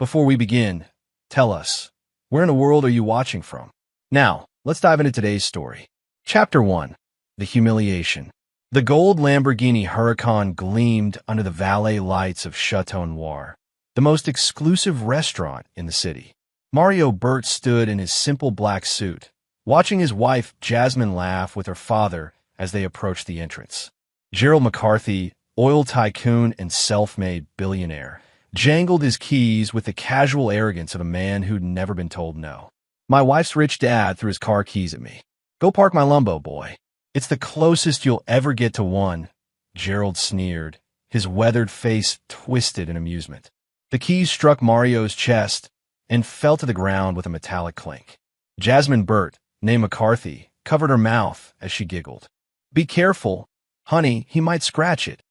Before we begin, tell us, where in the world are you watching from? Now, let's dive into today's story. Chapter 1. The Humiliation. The gold Lamborghini Huracan gleamed under the valet lights of Chateau Noir, the most exclusive restaurant in the city. Mario Burt stood in his simple black suit, watching his wife Jasmine laugh with her father as they approached the entrance. Gerald McCarthy, oil tycoon and self-made billionaire, jangled his keys with the casual arrogance of a man who'd never been told no. My wife's rich dad threw his car keys at me. Go park my Lambo, boy. It's the closest you'll ever get to one, Gerald sneered, his weathered face twisted in amusement. The keys struck Mario's chest and fell to the ground with a metallic clink. Jasmine Burt, née McCarthy, covered her mouth as she giggled. Be careful, honey, he might scratch it.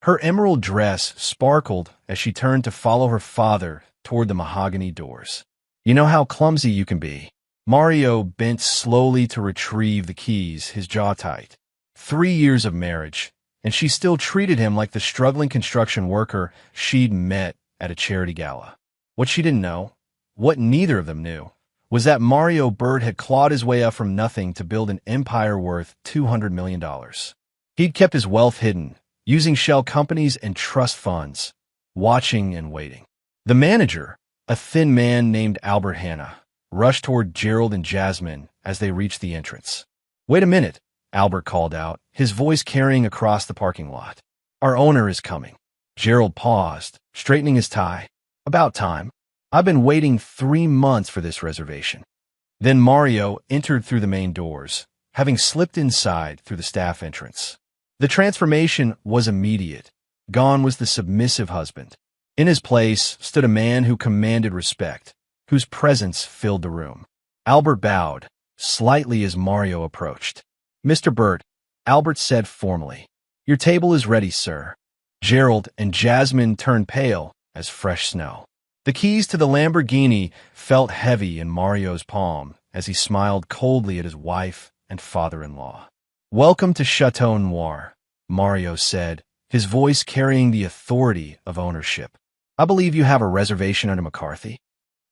Her emerald dress sparkled as she turned to follow her father toward the mahogany doors. You know how clumsy you can be. Mario bent slowly to retrieve the keys, his jaw tight. 3 years of marriage, and she still treated him like the struggling construction worker she'd met at a charity gala. What she didn't know, what neither of them knew, was that Mario Burt had clawed his way up from nothing to build an empire worth $200 million. He'd kept his wealth hidden, using shell companies and trust funds, watching and waiting. The manager, a thin man named Albert Hanna, rushed toward Gerald and Jasmine as they reached the entrance. Wait a minute, Albert called out, his voice carrying across the parking lot. Our owner is coming. Gerald paused, straightening his tie. About time. I've been waiting 3 months for this reservation. Then Mario entered through the main doors, having slipped inside through the staff entrance. The transformation was immediate. Gone was the submissive husband. In his place stood a man who commanded respect, whose presence filled the room. Albert bowed, slightly as Mario approached. Mr. Burt, Albert said formally. Your table is ready, sir. Gerald and Jasmine turned pale as fresh snow. The keys to the Lamborghini felt heavy in Mario's palm as he smiled coldly at his wife and father-in-law. Welcome to Chateau Noir, Mario said, his voice carrying the authority of ownership. I believe you have a reservation under McCarthy.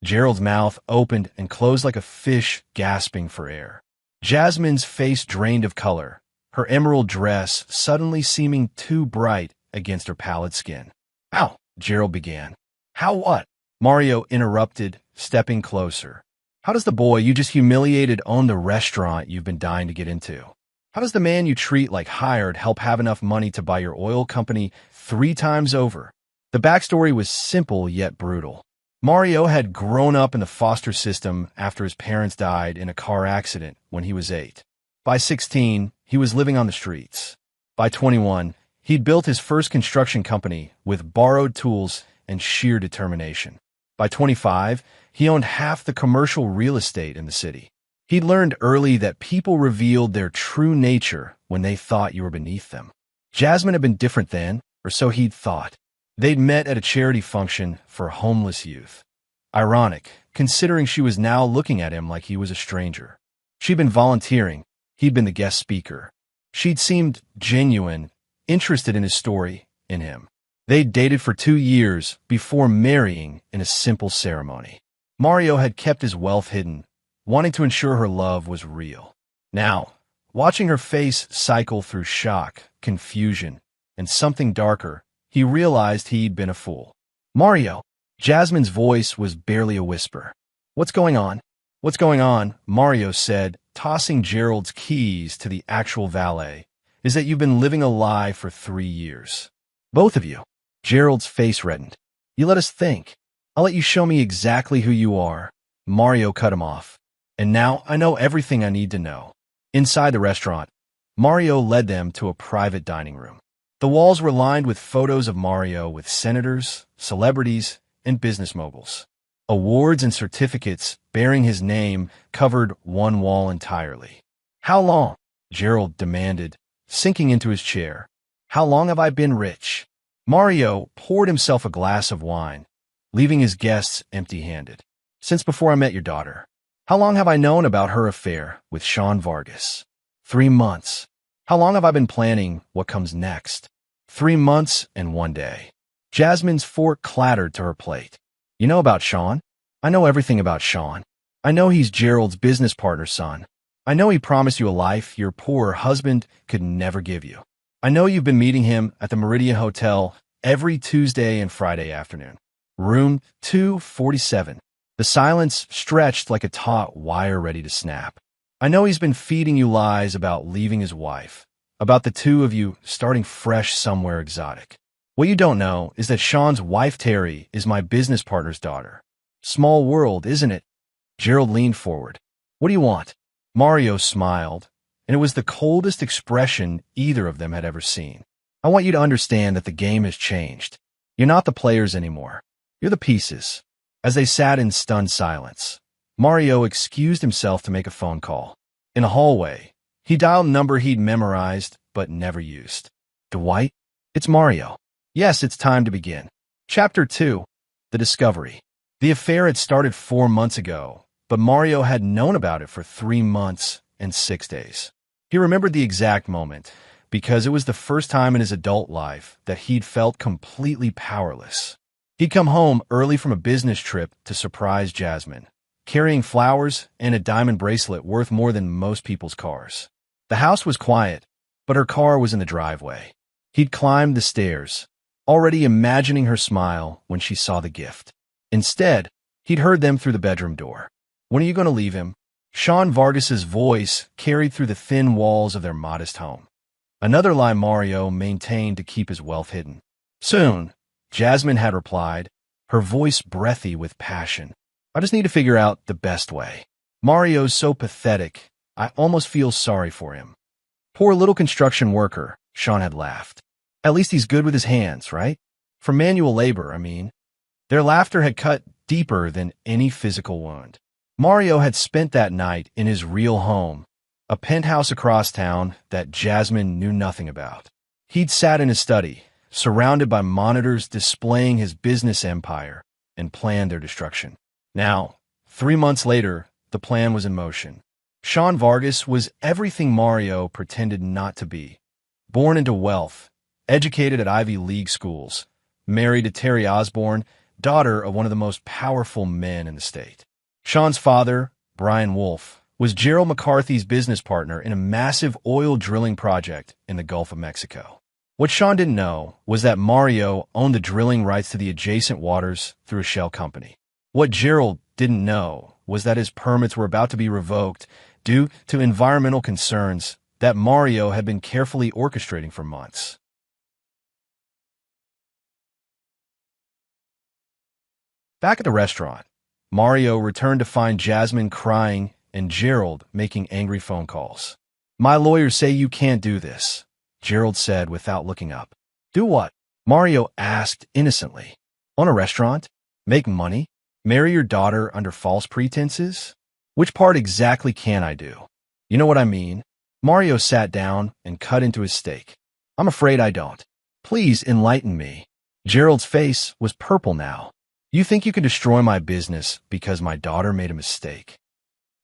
Gerald's mouth opened and closed like a fish gasping for air. Jasmine's face drained of color, her emerald dress suddenly seeming too bright against her pallid skin. How? Gerald began. How what? Mario interrupted, stepping closer. How does the boy you just humiliated own the restaurant you've been dying to get into? How does the man you treat like hired help have enough money to buy your oil company 3 times over? The backstory was simple yet brutal. Mario had grown up in the foster system after his parents died in a car accident when he was 8. By 16, he was living on the streets. By 21, he'd built his first construction company with borrowed tools and sheer determination. By 25, he owned half the commercial real estate in the city. He'd learned early that people revealed their true nature when they thought you were beneath them. Jasmine had been different then, or so he'd thought. They'd met at a charity function for homeless youth. Ironic, considering she was now looking at him like he was a stranger. She'd been volunteering. He'd been the guest speaker. She'd seemed genuine, interested in his story, in him. They'd dated for 2 years before marrying in a simple ceremony. Mario had kept his wealth hidden, wanting to ensure her love was real. Now, watching her face cycle through shock, confusion, and something darker, he realized he'd been a fool. Mario! Jasmine's voice was barely a whisper. What's going on? What's going on, Mario said, tossing Gerald's keys to the actual valet, is that you've been living a lie for 3 years. Both of you. Gerald's face reddened. You let us think. I'll let you show me exactly who you are. Mario cut him off. And now I know everything I need to know. Inside the restaurant, Mario led them to a private dining room. The walls were lined with photos of Mario with senators, celebrities, and business moguls. Awards and certificates bearing his name covered one wall entirely. How long? Gerald demanded, sinking into his chair. How long have I been rich? Mario poured himself a glass of wine, leaving his guests empty-handed. Since before I met your daughter. How long have I known about her affair with Sean Vargas? 3 months. How long have I been planning what comes next? 3 months and 1 day. Jasmine's fork clattered to her plate. You know about Sean? I know everything about Sean. I know he's Gerald's business partner's son. I know he promised you a life your poor husband could never give you. I know you've been meeting him at the Meridian Hotel every Tuesday and Friday afternoon. Room 247. The silence stretched like a taut wire ready to snap. I know he's been feeding you lies about leaving his wife, about the two of you starting fresh somewhere exotic. What you don't know is that Sean's wife, Terry, is my business partner's daughter. Small world, isn't it? Gerald leaned forward. What do you want? Mario smiled, and it was the coldest expression either of them had ever seen. I want you to understand that the game has changed. You're not the players anymore. You're the pieces. As they sat in stunned silence, Mario excused himself to make a phone call. In a hallway, he dialed a number he'd memorized but never used. Dwight? It's Mario. Yes, it's time to begin. Chapter 2. The Discovery. The affair had started 4 months ago, but Mario had known about it for 3 months and 6 days. He remembered the exact moment because it was the first time in his adult life that he'd felt completely powerless. He'd come home early from a business trip to surprise Jasmine, carrying flowers and a diamond bracelet worth more than most people's cars. The house was quiet, but her car was in the driveway. He'd climbed the stairs, already imagining her smile when she saw the gift. Instead, he'd heard them through the bedroom door. When are you going to leave him? Sean Vargas's voice carried through the thin walls of their modest home. Another lie Mario maintained to keep his wealth hidden. Soon, Jasmine had replied, her voice breathy with passion. I just need to figure out the best way. Mario's so pathetic, I almost feel sorry for him. Poor little construction worker, Sean had laughed. At least he's good with his hands, right? For manual labor, I mean. Their laughter had cut deeper than any physical wound. Mario had spent that night in his real home, a penthouse across town that Jasmine knew nothing about. He'd sat in his study, surrounded by monitors displaying his business empire, and planned their destruction. Now, 3 months later, the plan was in motion. Sean Vargas was everything Mario pretended not to be. Born into wealth, educated at Ivy League schools, married to Terry Osborne, daughter of one of the most powerful men in the state. Sean's father, Brian Wolf, was Gerald McCarthy's business partner in a massive oil drilling project in the Gulf of Mexico. What Sean didn't know was that Mario owned the drilling rights to the adjacent waters through a shell company. What Gerald didn't know was that his permits were about to be revoked due to environmental concerns that Mario had been carefully orchestrating for months. Back at the restaurant, Mario returned to find Jasmine crying and Gerald making angry phone calls. My lawyers say you can't do this, Gerald said without looking up. Do what? Mario asked innocently. Own a restaurant? Make money? Marry your daughter under false pretenses? Which part exactly can I do? You know what I mean? Mario sat down and cut into his steak. I'm afraid I don't. Please enlighten me. Gerald's face was purple now. You think you can destroy my business because my daughter made a mistake?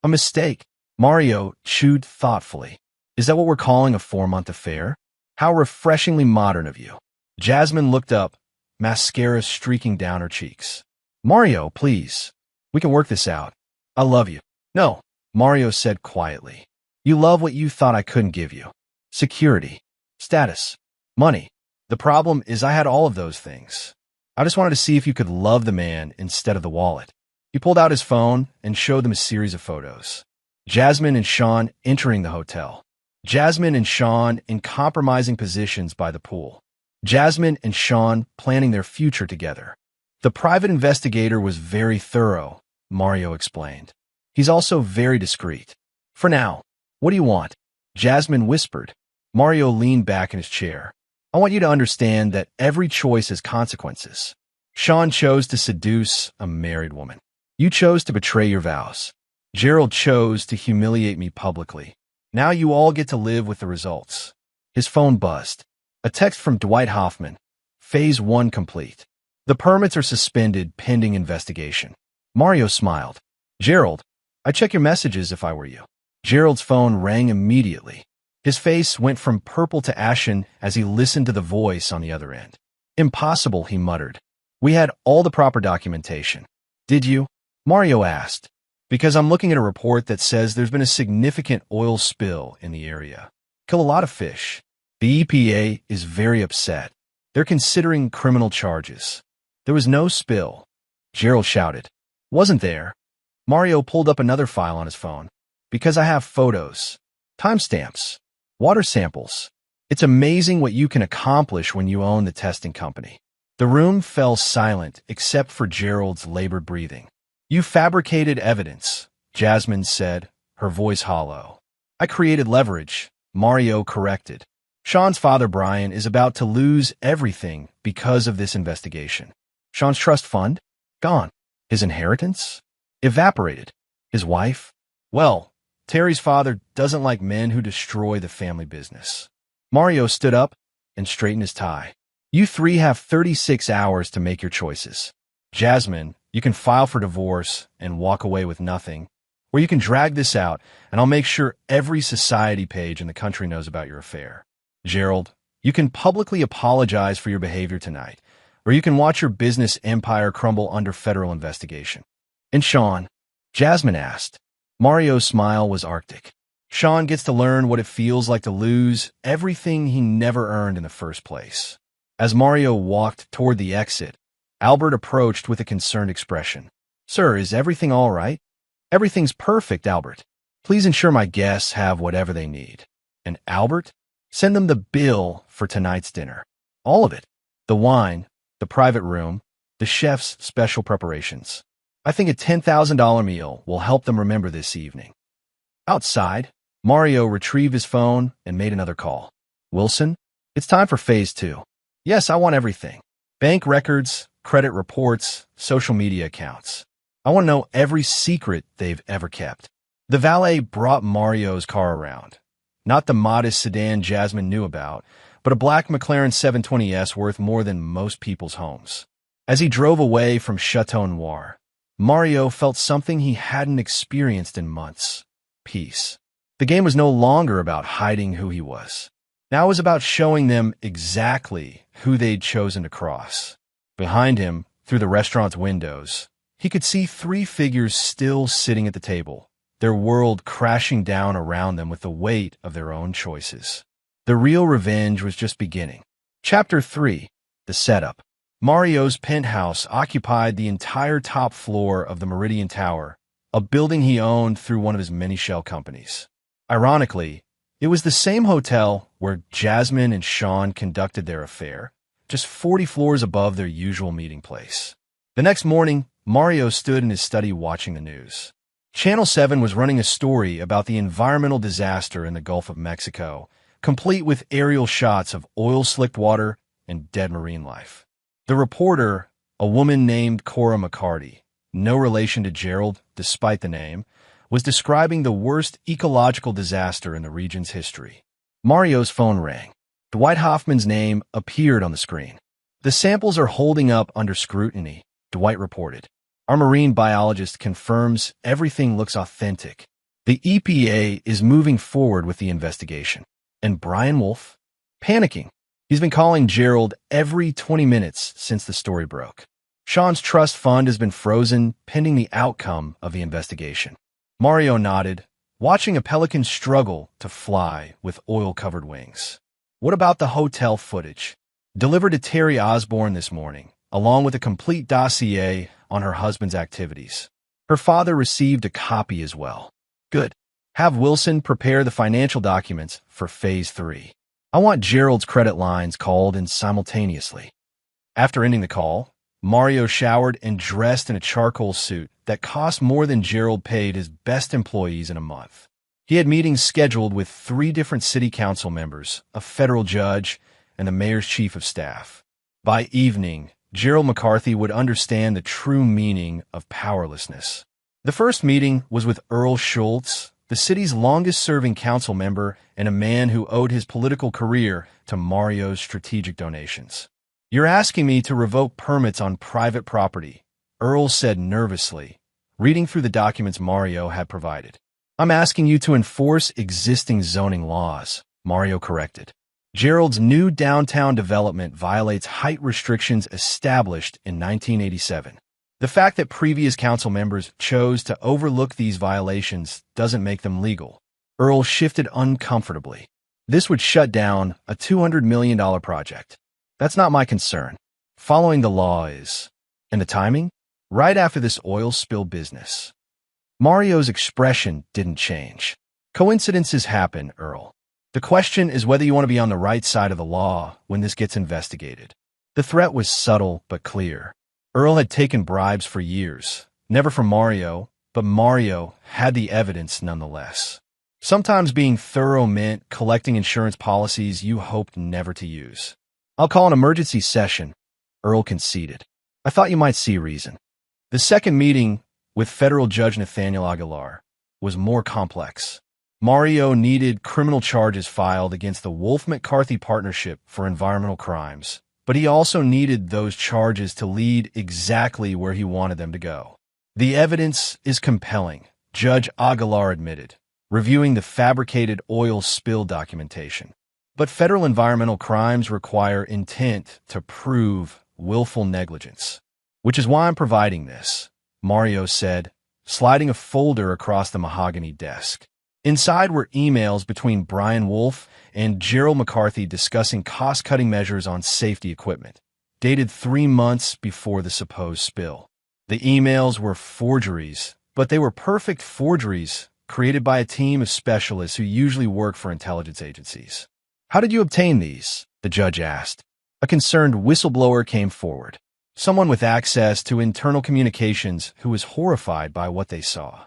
A mistake? Mario chewed thoughtfully. Is that what we're calling a 4-month affair? How refreshingly modern of you. Jasmine looked up, mascara streaking down her cheeks. Mario, please. We can work this out. I love you. No, Mario said quietly. You love what you thought I couldn't give you. Security, status, money. The problem is I had all of those things. I just wanted to see if you could love the man instead of the wallet. He pulled out his phone and showed them a series of photos. Jasmine and Sean entering the hotel. Jasmine and Sean in compromising positions by the pool. Jasmine and Sean planning their future together. The private investigator was very thorough, Mario explained. He's also very discreet. For now, what do you want? Jasmine whispered. Mario leaned back in his chair. I want you to understand that every choice has consequences. Sean chose to seduce a married woman. You chose to betray your vows. Gerald chose to humiliate me publicly. Now you all get to live with the results. His phone buzzed. A text from Dwight Hoffman. Phase 1 complete. The permits are suspended pending investigation. Mario smiled. Gerald, I'd check your messages if I were you. Gerald's phone rang immediately. His face went from purple to ashen as he listened to the voice on the other end. Impossible, he muttered. We had all the proper documentation. Did you? Mario asked. Because I'm looking at a report that says there's been a significant oil spill in the area. Kill a lot of fish. The EPA is very upset. They're considering criminal charges. There was no spill. Gerald shouted. Wasn't there? Mario pulled up another file on his phone. Because I have photos, timestamps, water samples. It's amazing what you can accomplish when you own the testing company. The room fell silent except for Gerald's labored breathing. You fabricated evidence, Jasmine said, her voice hollow. I created leverage, Mario corrected. Sean's father, Brian, is about to lose everything because of this investigation. Sean's trust fund? Gone. His inheritance? Evaporated. His wife? Well, Terry's father doesn't like men who destroy the family business. Mario stood up and straightened his tie. You three have 36 hours to make your choices. Jasmine, you can file for divorce and walk away with nothing, or you can drag this out and I'll make sure every society page in the country knows about your affair. Gerald, you can publicly apologize for your behavior tonight, or you can watch your business empire crumble under federal investigation. And Sean? Jasmine asked. Mario's smile was arctic. Sean gets to learn what it feels like to lose everything he never earned in the first place. As Mario walked toward the exit, Albert approached with a concerned expression. Sir, is everything all right? Everything's perfect, Albert. Please ensure my guests have whatever they need. And Albert? Send them the bill for tonight's dinner. All of it. The wine, the private room, the chef's special preparations. I think a $10,000 meal will help them remember this evening. Outside, Mario retrieved his phone and made another call. Wilson, it's time for phase 2. Yes, I want everything. Bank records, credit reports, social media accounts. I want to know every secret they've ever kept. The valet brought Mario's car around. Not the modest sedan Jasmine knew about, but a black McLaren 720S worth more than most people's homes. As he drove away from Chateau Noir, Mario felt something he hadn't experienced in months. Peace. The game was no longer about hiding who he was. Now it was about showing them exactly who they'd chosen to cross. Behind him, through the restaurant's windows, he could see 3 figures still sitting at the table, their world crashing down around them with the weight of their own choices. The real revenge was just beginning. Chapter 3. The Setup. Mario's penthouse occupied the entire top floor of the Meridian Tower, a building he owned through one of his many shell companies. Ironically, it was the same hotel where Jasmine and Sean conducted their affair, just 40 floors above their usual meeting place. The next morning, Mario stood in his study watching the news. Channel 7 was running a story about the environmental disaster in the Gulf of Mexico, complete with aerial shots of oil-slicked water and dead marine life. The reporter, a woman named Cora McCarty, no relation to Gerald despite the name, was describing the worst ecological disaster in the region's history. Mario's phone rang. Dwight Hoffman's name appeared on the screen. The samples are holding up under scrutiny, Dwight reported. Our marine biologist confirms everything looks authentic. The EPA is moving forward with the investigation. And Brian Wolf? Panicking. He's been calling Gerald every 20 minutes since the story broke. Sean's trust fund has been frozen pending the outcome of the investigation. Mario nodded, watching a pelican struggle to fly with oil-covered wings. What about the hotel footage? Delivered to Terry Osborne this morning, along with a complete dossier on her husband's activities. Her father received a copy as well. Good. Have Wilson prepare the financial documents for Phase 3. I want Gerald's credit lines called in simultaneously. After ending the call, Mario showered and dressed in a charcoal suit that cost more than Gerald paid his best employees in a month. He had meetings scheduled with 3 different city council members, a federal judge, and the mayor's chief of staff. By evening, Gerald McCarthy would understand the true meaning of powerlessness. The first meeting was with Earl Schultz, the city's longest-serving council member and a man who owed his political career to Mario's strategic donations. You're asking me to revoke permits on private property, Earl said nervously, reading through the documents Mario had provided. I'm asking you to enforce existing zoning laws, Mario corrected. Gerald's new downtown development violates height restrictions established in 1987. The fact that previous council members chose to overlook these violations doesn't make them legal. Earl shifted uncomfortably. This would shut down a $200 million project. That's not my concern. Following the law is. And the timing? Right after this oil spill business. Mario's expression didn't change. Coincidences happen, Earl. The question is whether you want to be on the right side of the law when this gets investigated. The threat was subtle but clear. Earl had taken bribes for years, never from Mario, but Mario had the evidence nonetheless. Sometimes being thorough meant collecting insurance policies you hoped never to use. I'll call an emergency session, Earl conceded. I thought you might see reason. The second meeting with federal judge Nathaniel Aguilar was more complex. Mario needed criminal charges filed against the Wolf-McCarthy Partnership for environmental crimes, but he also needed those charges to lead exactly where he wanted them to go. The evidence is compelling, Judge Aguilar admitted, reviewing the fabricated oil spill documentation. But federal environmental crimes require intent to prove willful negligence, which is why I'm providing this, Mario said, sliding a folder across the mahogany desk. Inside were emails between Brian Wolf and Gerald McCarthy discussing cost-cutting measures on safety equipment, dated 3 months before the supposed spill. The emails were forgeries, but they were perfect forgeries created by a team of specialists who usually work for intelligence agencies. How did you obtain these? The judge asked. A concerned whistleblower came forward, someone with access to internal communications who was horrified by what they saw.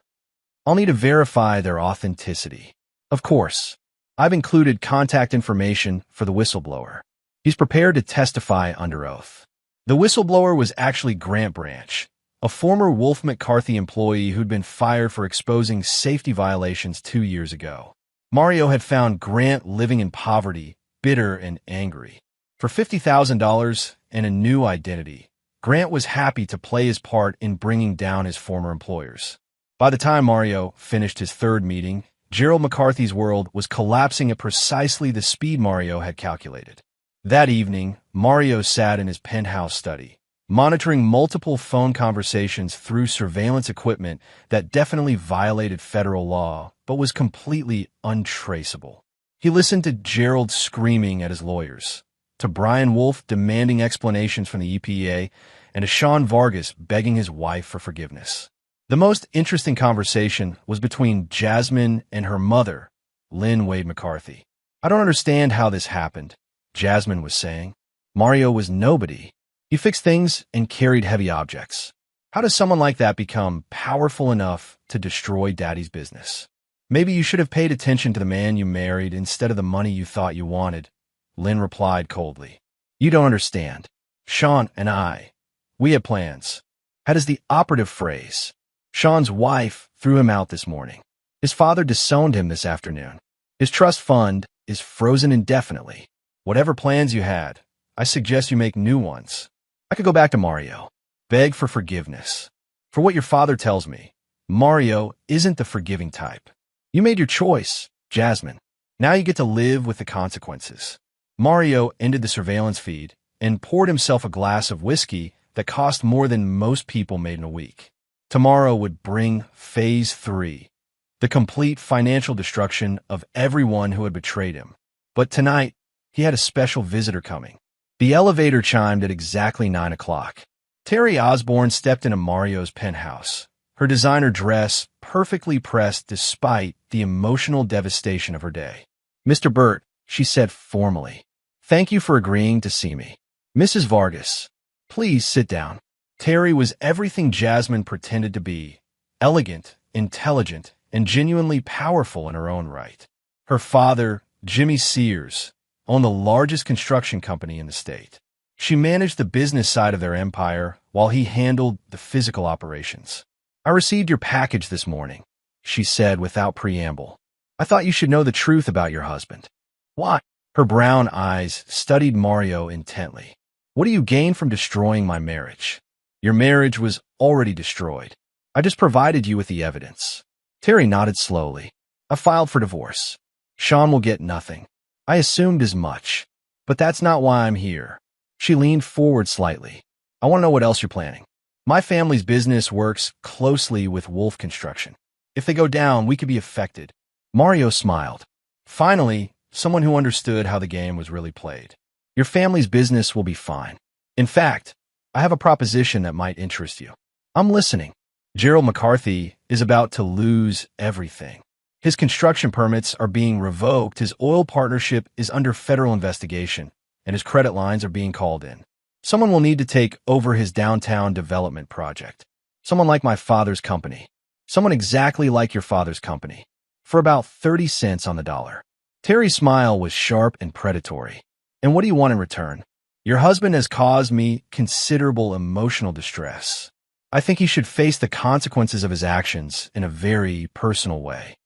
I'll need to verify their authenticity. Of course, I've included contact information for the whistleblower. He's prepared to testify under oath. The whistleblower was actually Grant Branch, a former Wolf-McCarthy employee who'd been fired for exposing safety violations 2 years ago. Mario had found Grant living in poverty, bitter and angry. For $50,000 and a new identity, Grant was happy to play his part in bringing down his former employers. By the time Mario finished his third meeting, Gerald McCarthy's world was collapsing at precisely the speed Mario had calculated. That evening, Mario sat in his penthouse study, monitoring multiple phone conversations through surveillance equipment that definitely violated federal law, but was completely untraceable. He listened to Gerald screaming at his lawyers, to Brian Wolf demanding explanations from the EPA, and to Sean Vargas begging his wife for forgiveness. The most interesting conversation was between Jasmine and her mother, Lynn Wade McCarthy. I don't understand how this happened, Jasmine was saying. Mario was nobody. He fixed things and carried heavy objects. How does someone like that become powerful enough to destroy Daddy's business? Maybe you should have paid attention to the man you married instead of the money you thought you wanted, Lynn replied coldly. You don't understand. Sean and I, we had plans. That is the operative phrase. Sean's wife threw him out this morning. His father disowned him this afternoon. His trust fund is frozen indefinitely. Whatever plans you had, I suggest you make new ones. I could go back to Mario, beg for forgiveness. For what your father tells me, Mario isn't the forgiving type. You made your choice, Jasmine. Now you get to live with the consequences. Mario ended the surveillance feed and poured himself a glass of whiskey that cost more than most people made in a week. Tomorrow would bring Phase 3, the complete financial destruction of everyone who had betrayed him. But tonight, he had a special visitor coming. The elevator chimed at exactly 9 o'clock. Terry Osborne stepped into Mario's penthouse, her designer dress perfectly pressed despite the emotional devastation of her day. Mr. Burt, she said formally, thank you for agreeing to see me. Mrs. Vargas, please sit down. Terry was everything Jasmine pretended to be, elegant, intelligent, and genuinely powerful in her own right. Her father, Jimmy Sears, owned the largest construction company in the state. She managed the business side of their empire while he handled the physical operations. I received your package this morning, she said without preamble. I thought you should know the truth about your husband. Why? Her brown eyes studied Mario intently. What do you gain from destroying my marriage? Your marriage was already destroyed. I just provided you with the evidence. Terry nodded slowly. I filed for divorce. Sean will get nothing. I assumed as much. But that's not why I'm here. She leaned forward slightly. I want to know what else you're planning. My family's business works closely with Wolf Construction. If they go down, we could be affected. Mario smiled. Finally, someone who understood how the game was really played. Your family's business will be fine. In fact, I have a proposition that might interest you. I'm listening. Gerald McCarthy is about to lose everything. His construction permits are being revoked, his oil partnership is under federal investigation, and his credit lines are being called in. Someone will need to take over his downtown development project. Someone like my father's company. Someone exactly like your father's company. For about 30 cents on the dollar. Terry's smile was sharp and predatory. And what do you want in return? Your husband has caused me considerable emotional distress. I think he should face the consequences of his actions in a very personal way.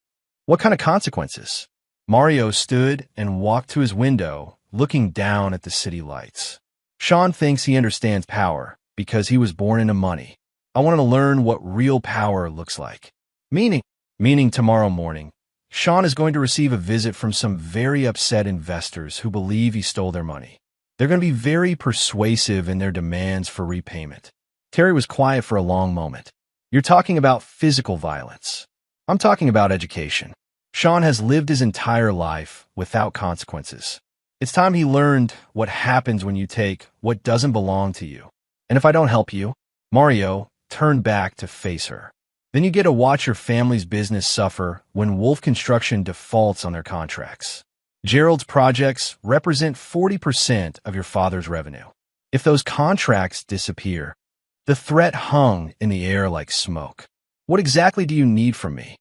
What kind of consequences? Mario stood and walked to his window, looking down at the city lights. Sean thinks he understands power because he was born into money. I want to learn what real power looks like. Meaning tomorrow morning, Sean is going to receive a visit from some very upset investors who believe he stole their money. They're going to be very persuasive in their demands for repayment. Terry was quiet for a long moment. You're talking about physical violence. I'm talking about education. Sean has lived his entire life without consequences. It's time he learned what happens when you take what doesn't belong to you. And if I don't help you, Mario turned back to face her. Then you get to watch your family's business suffer when Wolf Construction defaults on their contracts. Gerald's projects represent 40% of your father's revenue. If those contracts disappear, the threat hung in the air like smoke. What exactly do you need from me?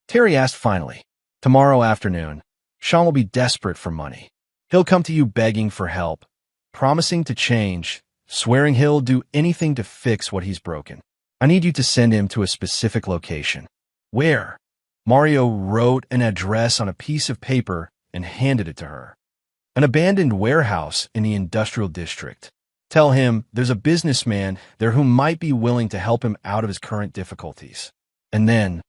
Terry asked finally. Tomorrow afternoon, Sean will be desperate for money. He'll come to you begging for help, promising to change, swearing he'll do anything to fix what he's broken. I need you to send him to a specific location. Where? Mario wrote an address on a piece of paper and handed it to her. An abandoned warehouse in the industrial district. Tell him there's a businessman there who might be willing to help him out of his current difficulties. And then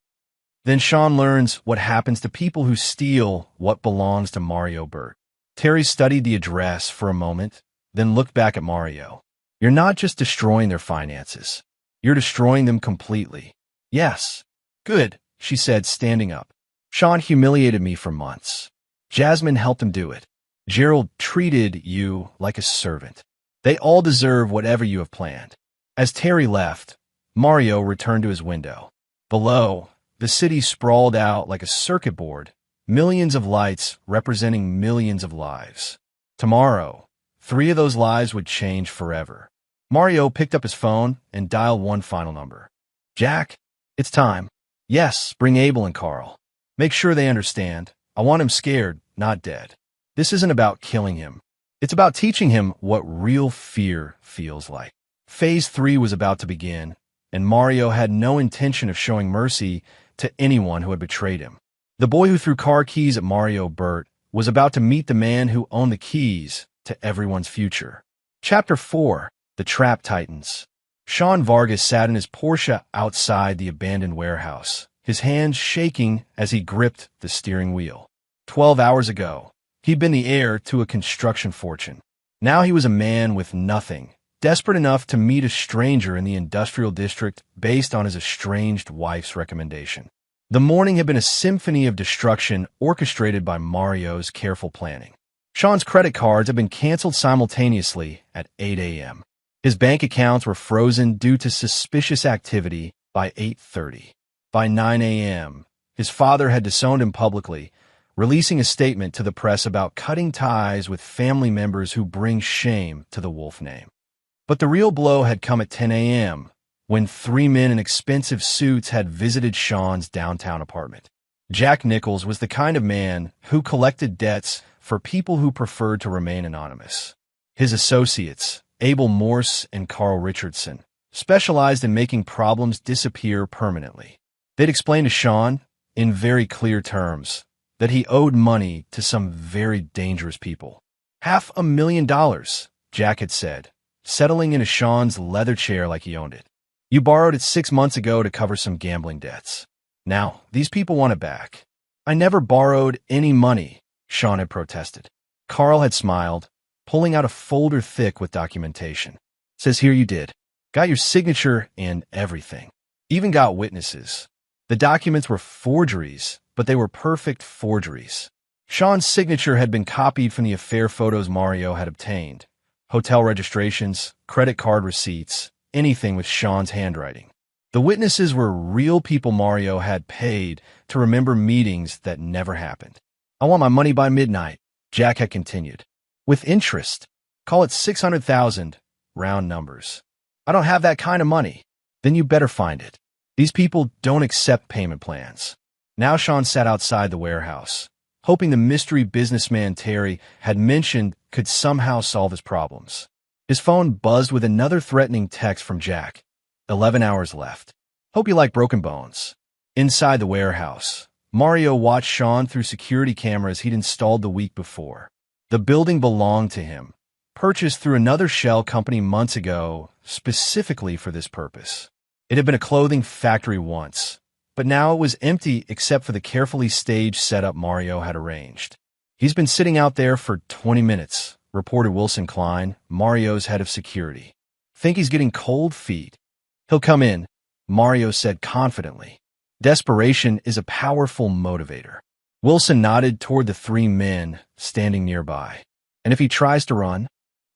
Sean learns what happens to people who steal what belongs to Mario Burt. Terry studied the address for a moment, then looked back at Mario. You're not just destroying their finances. You're destroying them completely. Yes. Good, she said, standing up. Sean humiliated me for months. Jasmine helped him do it. Gerald treated you like a servant. They all deserve whatever you have planned. As Terry left, Mario returned to his window. Below, the city sprawled out like a circuit board, millions of lights representing millions of lives. Tomorrow, 3 of those lives would change forever. Mario picked up his phone and dialed one final number. Jack, it's time. Yes, bring Abel and Carl. Make sure they understand. I want him scared, not dead. This isn't about killing him. It's about teaching him what real fear feels like. Phase 3 was about to begin, and Mario had no intention of showing mercy to anyone who had betrayed him. The boy who threw car keys at Mario Burt was about to meet the man who owned the keys to everyone's future. Chapter 4. The Trap Titans. Sean Vargas sat in his Porsche outside the abandoned warehouse, his hands shaking as he gripped the steering wheel. 12 hours ago, he'd been the heir to a construction fortune. Now he was a man with nothing, desperate enough to meet a stranger in the industrial district based on his estranged wife's recommendation. The morning had been a symphony of destruction orchestrated by Mario's careful planning. Sean's credit cards had been canceled simultaneously at 8 a.m. His bank accounts were frozen due to suspicious activity by 8:30. By 9 a.m., his father had disowned him publicly, releasing a statement to the press about cutting ties with family members who bring shame to the Wolf name. But the real blow had come at 10 a.m., when 3 men in expensive suits had visited Sean's downtown apartment. Jack Nichols was the kind of man who collected debts for people who preferred to remain anonymous. His associates, Abel Morse and Carl Richardson, specialized in making problems disappear permanently. They'd explained to Sean, in very clear terms, that he owed money to some very dangerous people. $500,000, Jack had said, settling into Sean's leather chair like he owned it. You borrowed it 6 months ago to cover some gambling debts. Now, these people want it back. I never borrowed any money, Sean had protested. Carl had smiled, pulling out a folder thick with documentation. Says here you did. Got your signature and everything. Even got witnesses. The documents were forgeries, but they were perfect forgeries. Sean's signature had been copied from the affair photos Mario had obtained. Hotel registrations, credit card receipts, anything with Sean's handwriting. The witnesses were real people Mario had paid to remember meetings that never happened. I want my money by midnight, Jack had continued. With interest. Call it 600,000, round numbers. I don't have that kind of money. Then you better find it. These people don't accept payment plans. Now Sean sat outside the warehouse, hoping the mystery businessman Terry had mentioned could somehow solve his problems. His phone buzzed with another threatening text from Jack. 11 hours left. Hope you like broken bones. Inside the warehouse, Mario watched Sean through security cameras he'd installed the week before. The building belonged to him, purchased through another shell company months ago, specifically for this purpose. It had been a clothing factory once, but now it was empty except for the carefully staged setup Mario had arranged. He's been sitting out there for 20 minutes, reported Wilson Klein, Mario's head of security. Think he's getting cold feet. He'll come in, Mario said confidently. Desperation is a powerful motivator. Wilson nodded toward the three men standing nearby. And if he tries to run,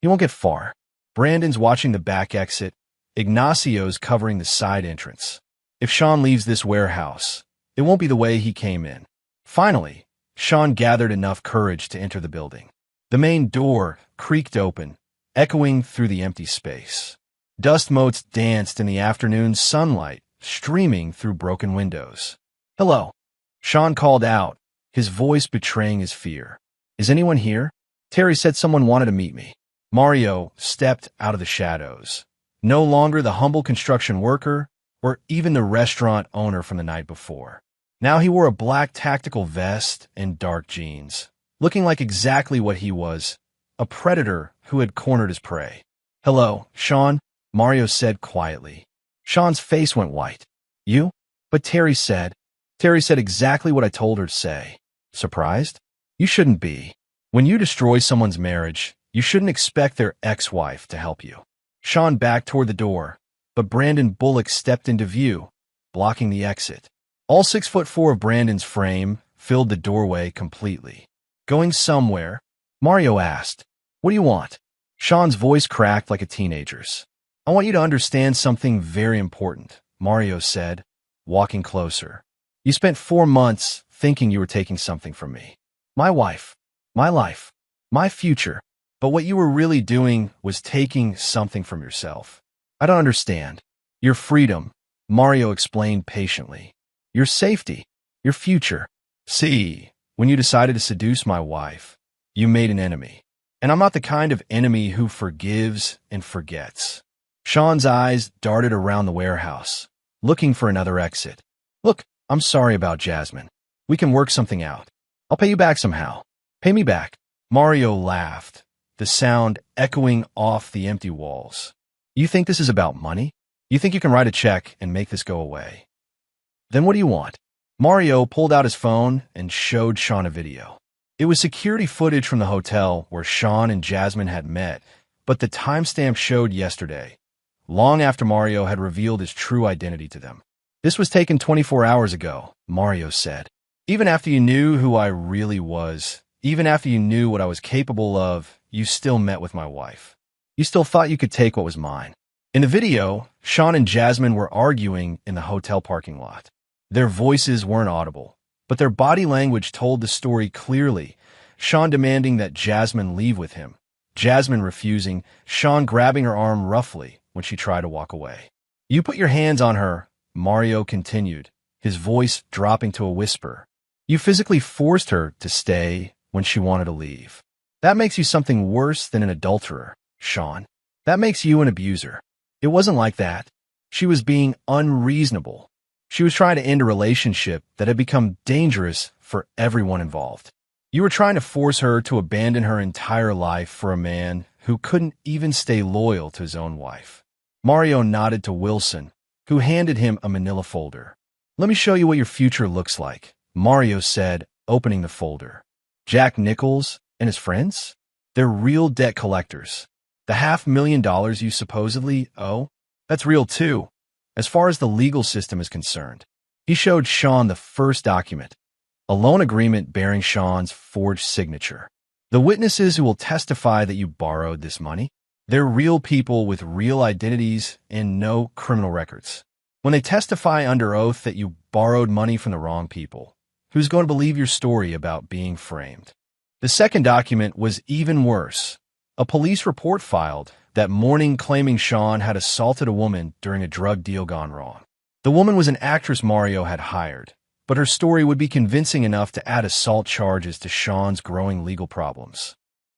he won't get far. Brandon's watching the back exit. Ignacio's covering the side entrance. If Sean leaves this warehouse, it won't be the way he came in. Finally, Sean gathered enough courage to enter the building. The main door creaked open, echoing through the empty space. Dust motes danced in the afternoon sunlight, streaming through broken windows. Hello, Sean called out, his voice betraying his fear. Is anyone here? Terry said someone wanted to meet me. Mario stepped out of the shadows. No longer the humble construction worker, or even the restaurant owner from the night before. Now he wore a black tactical vest and dark jeans, looking like exactly what he was, a predator who had cornered his prey. Hello, Sean, Mario said quietly. Sean's face went white. You? But Terry said exactly what I told her to say. Surprised? You shouldn't be. When you destroy someone's marriage, you shouldn't expect their ex-wife to help you. Sean backed toward the door, but Brandon Bullock stepped into view, blocking the exit. All 6'4" of Brandon's frame filled the doorway completely. Going somewhere? Mario asked. What do you want? Sean's voice cracked like a teenager's. I want you to understand something very important, Mario said, walking closer. You spent 4 months thinking you were taking something from me. My wife, my life, my future. But what you were really doing was taking something from yourself. I don't understand. Your freedom, Mario explained patiently. Your safety, your future. See, when you decided to seduce my wife, you made an enemy. And I'm not the kind of enemy who forgives and forgets. Sean's eyes darted around the warehouse, looking for another exit. Look, I'm sorry about Jasmine. We can work something out. I'll pay you back somehow. Pay me back. Mario laughed, the sound echoing off the empty walls. You think this is about money? You think you can write a check and make this go away? Then what do you want? Mario pulled out his phone and showed Sean a video. It was security footage from the hotel where Sean and Jasmine had met, but the timestamp showed yesterday, long after Mario had revealed his true identity to them. This was taken 24 hours ago, Mario said. Even after you knew who I really was, even after you knew what I was capable of, you still met with my wife. You still thought you could take what was mine. In the video, Sean and Jasmine were arguing in the hotel parking lot. Their voices weren't audible, but their body language told the story clearly, Sean demanding that Jasmine leave with him, Jasmine refusing, Sean grabbing her arm roughly when she tried to walk away. You put your hands on her, Mario continued, his voice dropping to a whisper. You physically forced her to stay when she wanted to leave. That makes you something worse than an adulterer, Sean. That makes you an abuser. It wasn't like that. She was being unreasonable. She was trying to end a relationship that had become dangerous for everyone involved. You were trying to force her to abandon her entire life for a man who couldn't even stay loyal to his own wife. Mario nodded to Wilson, who handed him a manila folder. Let me show you what your future looks like, Mario said, opening the folder. Jack Nichols and his friends? They're real debt collectors. The $500,000 you supposedly owe? That's real too, as far as the legal system is concerned. He showed Sean the first document, a loan agreement bearing Sean's forged signature. The witnesses who will testify that you borrowed this money, they're real people with real identities and no criminal records. When they testify under oath that you borrowed money from the wrong people, who's going to believe your story about being framed? The second document was even worse. A police report filed that morning claiming Sean had assaulted a woman during a drug deal gone wrong. The woman was an actress Mario had hired, but her story would be convincing enough to add assault charges to Sean's growing legal problems.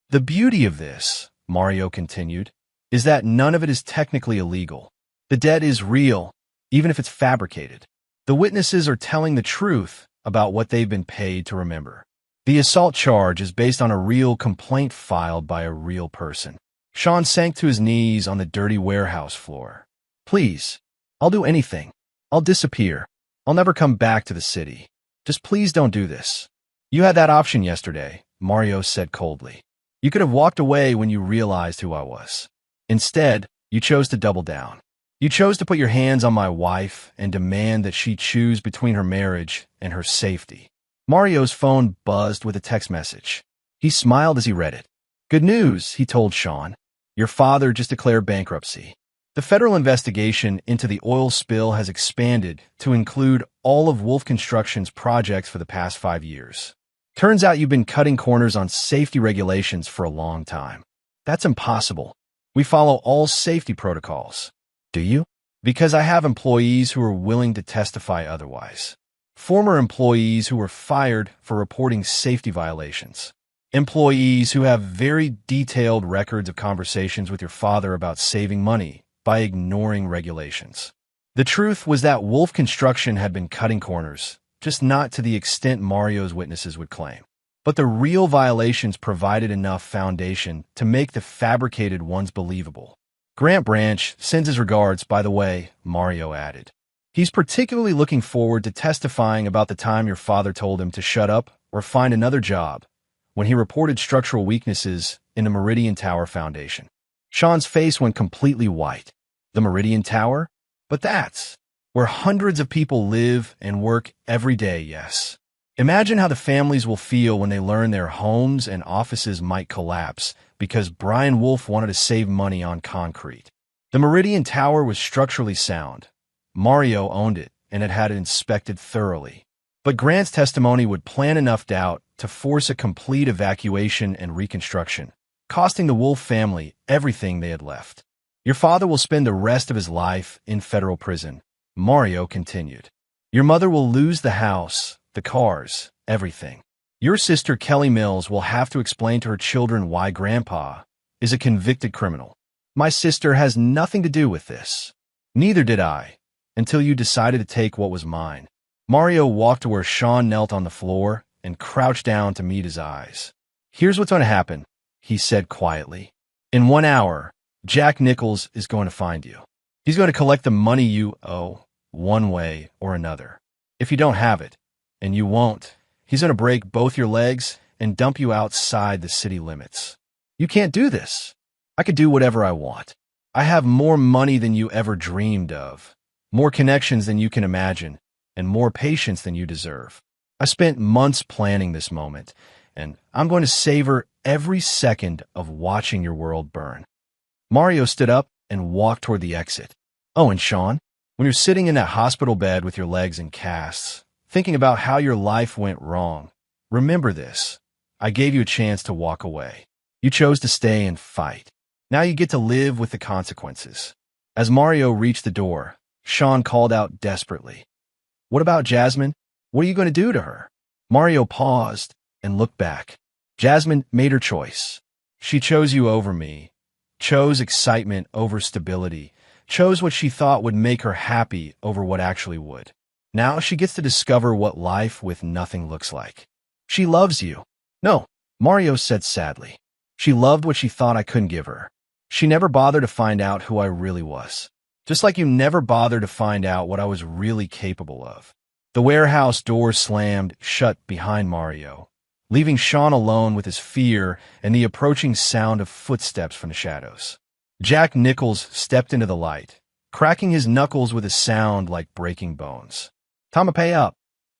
The beauty of this, Mario continued, is that none of it is technically illegal. The debt is real, even if it's fabricated. The witnesses are telling the truth about what they've been paid to remember. The assault charge is based on a real complaint filed by a real person. Sean sank to his knees on the dirty warehouse floor. Please, I'll do anything. I'll disappear. I'll never come back to the city. Just please don't do this. You had that option yesterday, Mario said coldly. You could have walked away when you realized who I was. Instead, you chose to double down. You chose to put your hands on my wife and demand that she choose between her marriage and her safety. Mario's phone buzzed with a text message. He smiled as he read it. Good news, he told Sean. Your father just declared bankruptcy. The federal investigation into the oil spill has expanded to include all of Wolf Construction's projects for the past 5 years. Turns out you've been cutting corners on safety regulations for a long time. That's impossible. We follow all safety protocols. Do you? Because I have employees who are willing to testify otherwise. Former employees who were fired for reporting safety violations. Employees who have very detailed records of conversations with your father about saving money by ignoring regulations. The truth was that Wolf Construction had been cutting corners, just not to the extent Mario's witnesses would claim. But the real violations provided enough foundation to make the fabricated ones believable. Grant Branch sends his regards, by the way, Mario added. He's particularly looking forward to testifying about the time your father told him to shut up or find another job when he reported structural weaknesses in the Meridian Tower Foundation. Sean's face went completely white. The Meridian Tower? But that's where hundreds of people live and work every day, yes. Imagine how the families will feel when they learn their homes and offices might collapse because Brian Wolf wanted to save money on concrete. The Meridian Tower was structurally sound. Mario owned it and had had it inspected thoroughly. But Grant's testimony would plant enough doubt to force a complete evacuation and reconstruction, costing the Wolf family everything they had left. Your father will spend the rest of his life in federal prison, Mario continued. Your mother will lose the house, the cars, everything. Your sister Kelly Mills will have to explain to her children why Grandpa is a convicted criminal. My sister has nothing to do with this. Neither did I, until you decided to take what was mine. Mario walked to where Sean knelt on the floor and crouched down to meet his eyes. Here's what's going to happen, he said quietly. In 1 hour, Jack Nichols is going to find you. He's going to collect the money you owe, one way or another. If you don't have it, and you won't, he's going to break both your legs and dump you outside the city limits. You can't do this. I could do whatever I want. I have more money than you ever dreamed of, more connections than you can imagine, and more patience than you deserve. I spent months planning this moment, and I'm going to savor every second of watching your world burn. Mario stood up and walked toward the exit. Oh, and Sean, when you're sitting in that hospital bed with your legs in casts, thinking about how your life went wrong, remember this. I gave you a chance to walk away. You chose to stay and fight. Now you get to live with the consequences. As Mario reached the door, Sean called out desperately. What about Jasmine? What are you going to do to her? Mario paused and looked back. Jasmine made her choice. She chose you over me, chose excitement over stability, chose what she thought would make her happy over what actually would. Now she gets to discover what life with nothing looks like. She loves you. No, Mario said sadly. She loved what she thought I couldn't give her. She never bothered to find out who I really was. Just like you never bothered to find out what I was really capable of. The warehouse door slammed shut behind Mario, leaving Sean alone with his fear and the approaching sound of footsteps from the shadows. Jack Nichols stepped into the light, cracking his knuckles with a sound like breaking bones. "Time to pay up,"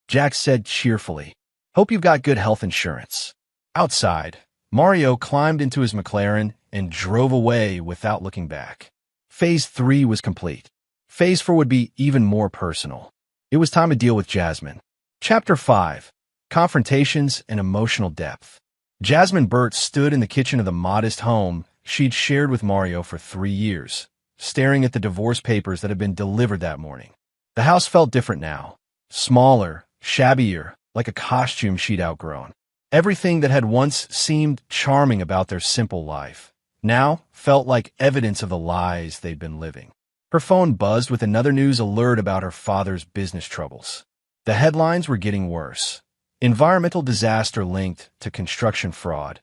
Jack said cheerfully. "Hope you've got good health insurance." Outside, Mario climbed into his McLaren and drove away without looking back. Phase 3 was complete. Phase 4 would be even more personal. It was time to deal with Jasmine. Chapter 5. Confrontations and Emotional Depth. Jasmine Burt stood in the kitchen of the modest home she'd shared with Mario for 3 years, staring at the divorce papers that had been delivered that morning. The house felt different now. Smaller, shabbier, like a costume she'd outgrown. Everything that had once seemed charming about their simple life now felt like evidence of the lies they'd been living. Her phone buzzed with another news alert about her father's business troubles. The headlines were getting worse. Environmental disaster linked to construction fraud.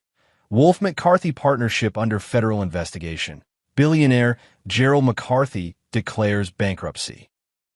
Wolf McCarthy partnership under federal investigation. Billionaire Gerald McCarthy declares bankruptcy.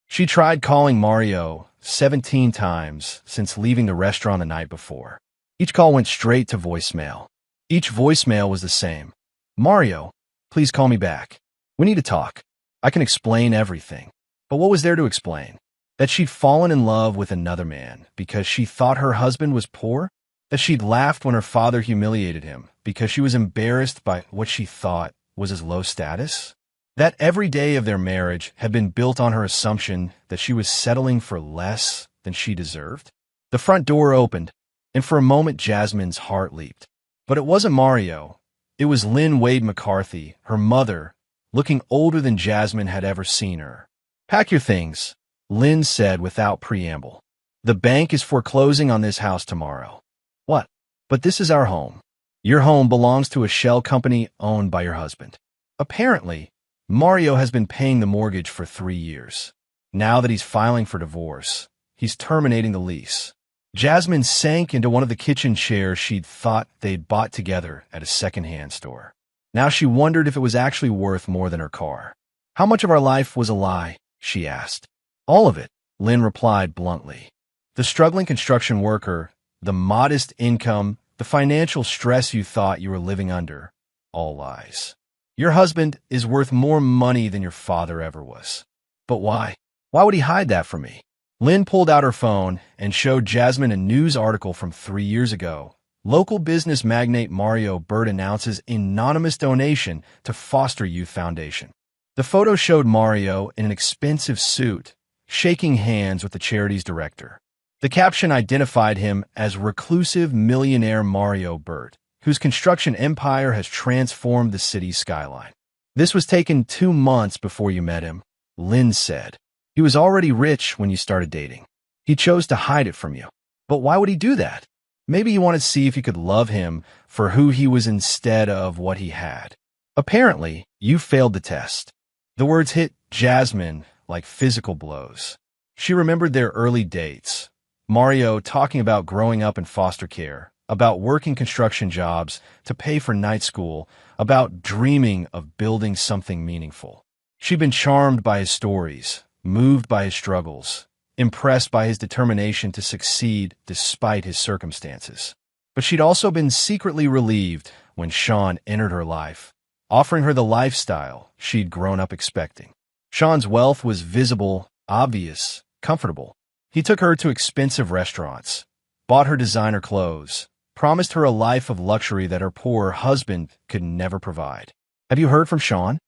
She tried calling Mario 17 times since leaving the restaurant the night before. Each call went straight to voicemail. Each voicemail was the same. "Mario, please call me back. We need to talk. I can explain everything." But what was there to explain? That she'd fallen in love with another man because she thought her husband was poor? That she'd laughed when her father humiliated him because she was embarrassed by what she thought was his low status? That every day of their marriage had been built on her assumption that she was settling for less than she deserved? The front door opened, and for a moment Jasmine's heart leaped. But it wasn't Mario. It was Lynn Wade McCarthy, her mother, looking older than Jasmine had ever seen her. "Pack your things," Lynn said without preamble. "The bank is foreclosing on this house tomorrow." "What? But this is our home." "Your home belongs to a shell company owned by your husband." Apparently, Mario has been paying the mortgage for 3 years. Now that he's filing for divorce, he's terminating the lease. Jasmine sank into one of the kitchen chairs she'd thought they'd bought together at a second-hand store. Now she wondered if it was actually worth more than her car. "How much of our life was a lie?" she asked. "All of it," Lynn replied bluntly. "The struggling construction worker, the modest income, the financial stress you thought you were living under, all lies. Your husband is worth more money than your father ever was." "But why? Why would he hide that from me?" Lynn pulled out her phone and showed Jasmine a news article from 3 years ago. Local business magnate Mario Burt announces anonymous donation to Foster Youth Foundation. The photo showed Mario in an expensive suit, shaking hands with the charity's director. The caption identified him as reclusive millionaire Mario Burt, whose construction empire has transformed the city's skyline. "This was taken 2 months before you met him," Lynn said. "He was already rich when you started dating. He chose to hide it from you." "But why would he do that?" "Maybe he wanted to see if you could love him for who he was instead of what he had. Apparently, you failed the test." The words hit Jasmine like physical blows. She remembered their early dates. Mario talking about growing up in foster care, about working construction jobs to pay for night school, about dreaming of building something meaningful. She'd been charmed by his stories, moved by his struggles, impressed by his determination to succeed despite his circumstances. But she'd also been secretly relieved when Sean entered her life, offering her the lifestyle she'd grown up expecting. Sean's wealth was visible, obvious, comfortable. He took her to expensive restaurants, bought her designer clothes, promised her a life of luxury that her poor husband could never provide. "Have you heard from Sean?"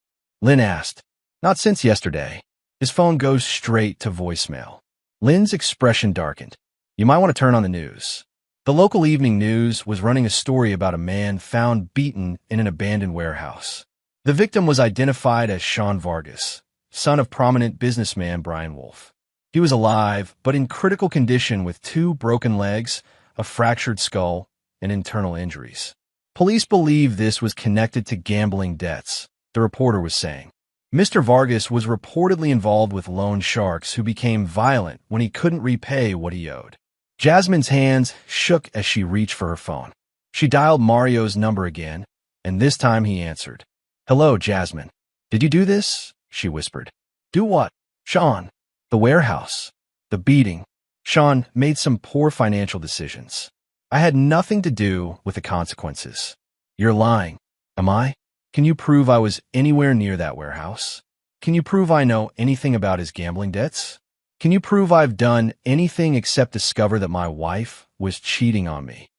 Lynn asked. "Not since yesterday." His phone goes straight to voicemail. Lynn's expression darkened. "You might want to turn on the news." The local evening news was running a story about a man found beaten in an abandoned warehouse. The victim was identified as Sean Vargas, son of prominent businessman Brian Wolf. He was alive, but in critical condition with 2 broken legs, a fractured skull, and internal injuries. Police believe this was connected to gambling debts, the reporter was saying. Mr. Vargas was reportedly involved with loan sharks who became violent when he couldn't repay what he owed. Jasmine's hands shook as she reached for her phone. She dialed Mario's number again, and this time he answered. "Hello, Jasmine. Did you do this?" she whispered. "Do what?" "Sean. The warehouse. The beating. Sean made some poor financial decisions. I had nothing to do with the consequences." "You're lying." "Am I? Can you prove I was anywhere near that warehouse?" Can you prove I know anything about his gambling debts? Can you prove I've done anything except discover that my wife was cheating on me?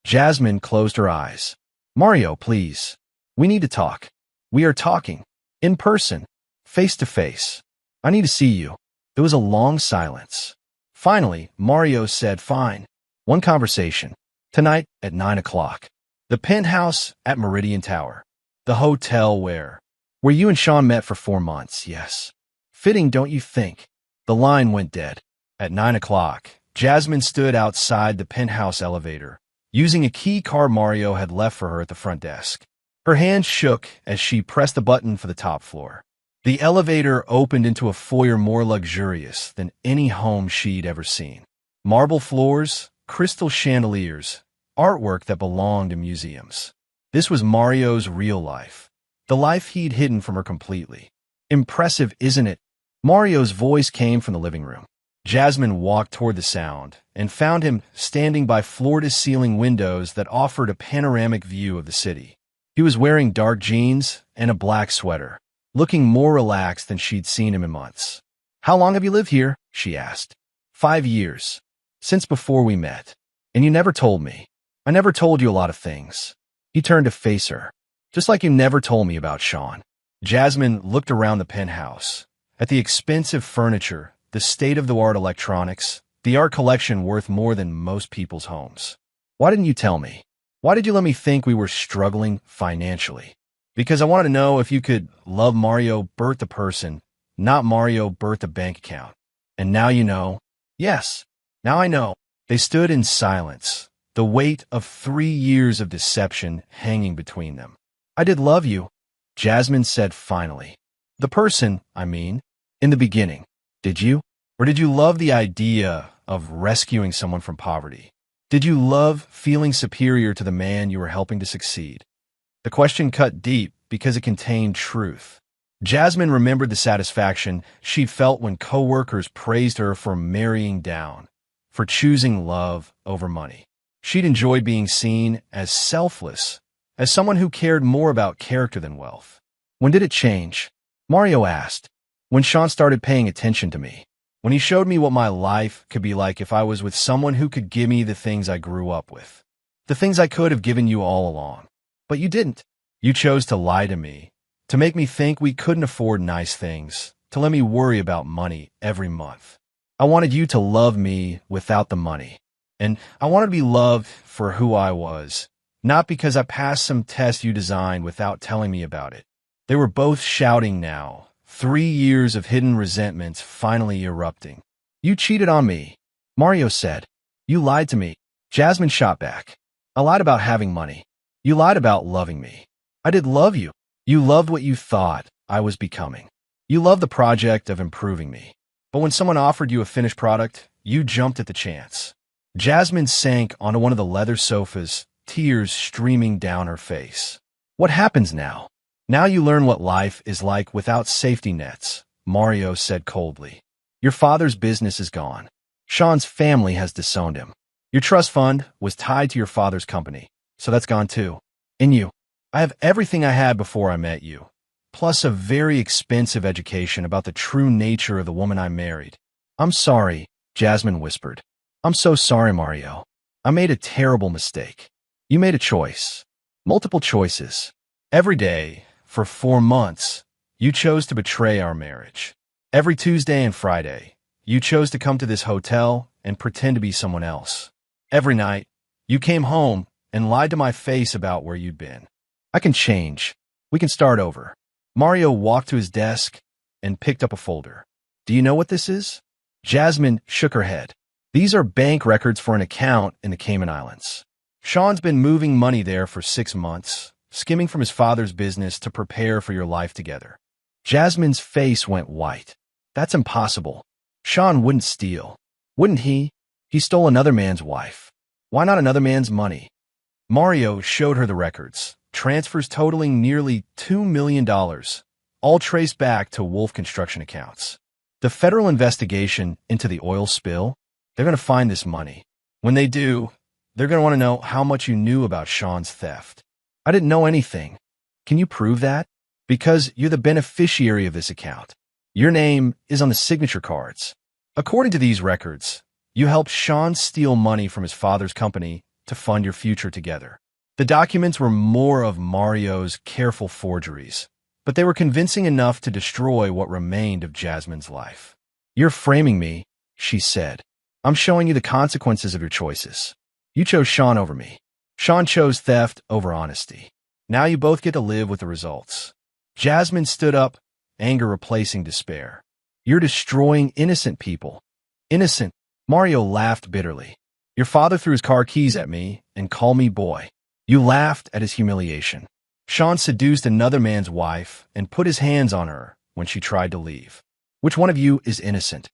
Jasmine closed her eyes. Mario, please. We need to talk. We are talking. In person. Face to face. I need to see you. There was a long silence. Finally, Mario said, fine. One conversation. Tonight at 9 o'clock. The penthouse at Meridian Tower. The hotel where you and Sean met for 4 months, yes. Fitting, don't you think? The line went dead. At 9 o'clock, Jasmine stood outside the penthouse elevator, using a key card Mario had left for her at the front desk. Her hand shook as she pressed the button for the top floor. The elevator opened into a foyer more luxurious than any home she'd ever seen. Marble floors, crystal chandeliers, artwork that belonged in museums. This was Mario's real life. The life he'd hidden from her completely. Impressive, isn't it? Mario's voice came from the living room. Jasmine walked toward the sound and found him standing by floor-to-ceiling windows that offered a panoramic view of the city. He was wearing dark jeans and a black sweater, looking more relaxed than she'd seen him in months. How long have you lived here? She asked. 5 years. Since before we met. And you never told me. I never told you a lot of things. He turned to face her. Just like you never told me about Sean. Jasmine looked around the penthouse, at the expensive furniture, the state-of-the-art electronics, the art collection worth more than most people's homes. Why didn't you tell me? Why did you let me think we were struggling financially? Because I wanted to know if you could love Mario Burt the person, not Mario Burt the bank account. And now you know. Yes, now I know. They stood in silence, the weight of 3 years of deception hanging between them. I did love you, Jasmine said finally. The person, I mean, in the beginning. Did you? Or did you love the idea of rescuing someone from poverty? Did you love feeling superior to the man you were helping to succeed? The question cut deep because it contained truth. Jasmine remembered the satisfaction she'd felt when coworkers praised her for marrying down, for choosing love over money. She'd enjoyed being seen as selfless, as someone who cared more about character than wealth. When did it change? Mario asked. When Sean started paying attention to me. When he showed me what my life could be like if I was with someone who could give me the things I grew up with. The things I could have given you all along. But you didn't. You chose to lie to me, to make me think we couldn't afford nice things, to let me worry about money every month. I wanted you to love me without the money. And I wanted to be loved for who I was. Not because I passed some test you designed without telling me about it. They were both shouting now, 3 years of hidden resentments finally erupting. You cheated on me, Mario said. You lied to me. Jasmine shot back. I lied about having money. You lied about loving me. I did love you. You loved what you thought I was becoming. You loved the project of improving me. But when someone offered you a finished product, you jumped at the chance. Jasmine sank onto one of the leather sofas, tears streaming down her face. What happens now? Now you learn what life is like without safety nets, Mario said coldly. Your father's business is gone. Sean's family has disowned him. Your trust fund was tied to your father's company, so that's gone too. And you. I have everything I had before I met you, plus a very expensive education about the true nature of the woman I married. I'm sorry, Jasmine whispered. I'm so sorry, Mario. I made a terrible mistake. You made a choice. Multiple choices. Every day, for 4 months, you chose to betray our marriage. Every Tuesday and Friday, you chose to come to this hotel and pretend to be someone else. Every night, you came home and lied to my face about where you'd been. I can change. We can start over. Mario walked to his desk and picked up a folder. Do you know what this is? Jasmine shook her head. These are bank records for an account in the Cayman Islands. Sean's been moving money there for 6 months, skimming from his father's business to prepare for your life together. Jasmine's face went white. That's impossible. Sean wouldn't steal. Wouldn't he? He stole another man's wife. Why not another man's money? Mario showed her the records, transfers totaling nearly $2 million, all traced back to Wolf Construction accounts. The federal investigation into the oil spill, they're going to find this money. When they do, they're going to want to know how much you knew about Sean's theft. I didn't know anything. Can you prove that? Because you're the beneficiary of this account. Your name is on the signature cards. According to these records, you helped Sean steal money from his father's company to fund your future together. The documents were more of Mario's careful forgeries, but they were convincing enough to destroy what remained of Jasmine's life. You're framing me, she said. I'm showing you the consequences of your choices. You chose Sean over me. Sean chose theft over honesty. Now you both get to live with the results. Jasmine stood up, anger replacing despair. You're destroying innocent people. Innocent? Mario laughed bitterly. Your father threw his car keys at me and called me boy. You laughed at his humiliation. Sean seduced another man's wife and put his hands on her when she tried to leave. Which one of you is innocent?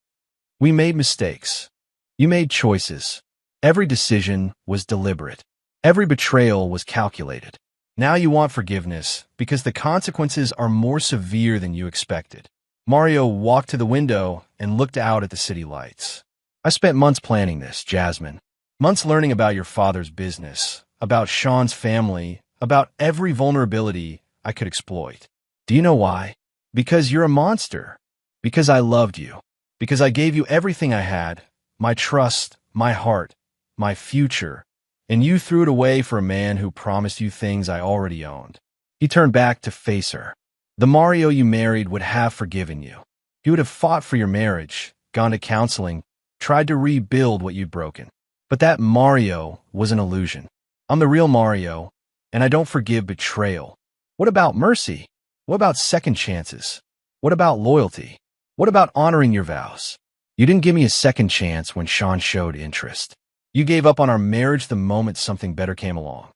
We made mistakes. You made choices. Every decision was deliberate. Every betrayal was calculated. Now you want forgiveness because the consequences are more severe than you expected. Mario walked to the window and looked out at the city lights. I spent months planning this, Jasmine. Months learning about your father's business, about Sean's family, about every vulnerability I could exploit. Do you know why? Because you're a monster. Because I loved you. Because I gave you everything I had, my trust, my heart, my future, and you threw it away for a man who promised you things I already owned. He turned back to face her. The Mario you married would have forgiven you. He would have fought for your marriage, gone to counseling, tried to rebuild what you'd broken. But that Mario was an illusion. I'm the real Mario, and I don't forgive betrayal. What about mercy? What about second chances? What about loyalty? What about honoring your vows? You didn't give me a second chance when Sean showed interest. You gave up on our marriage the moment something better came along.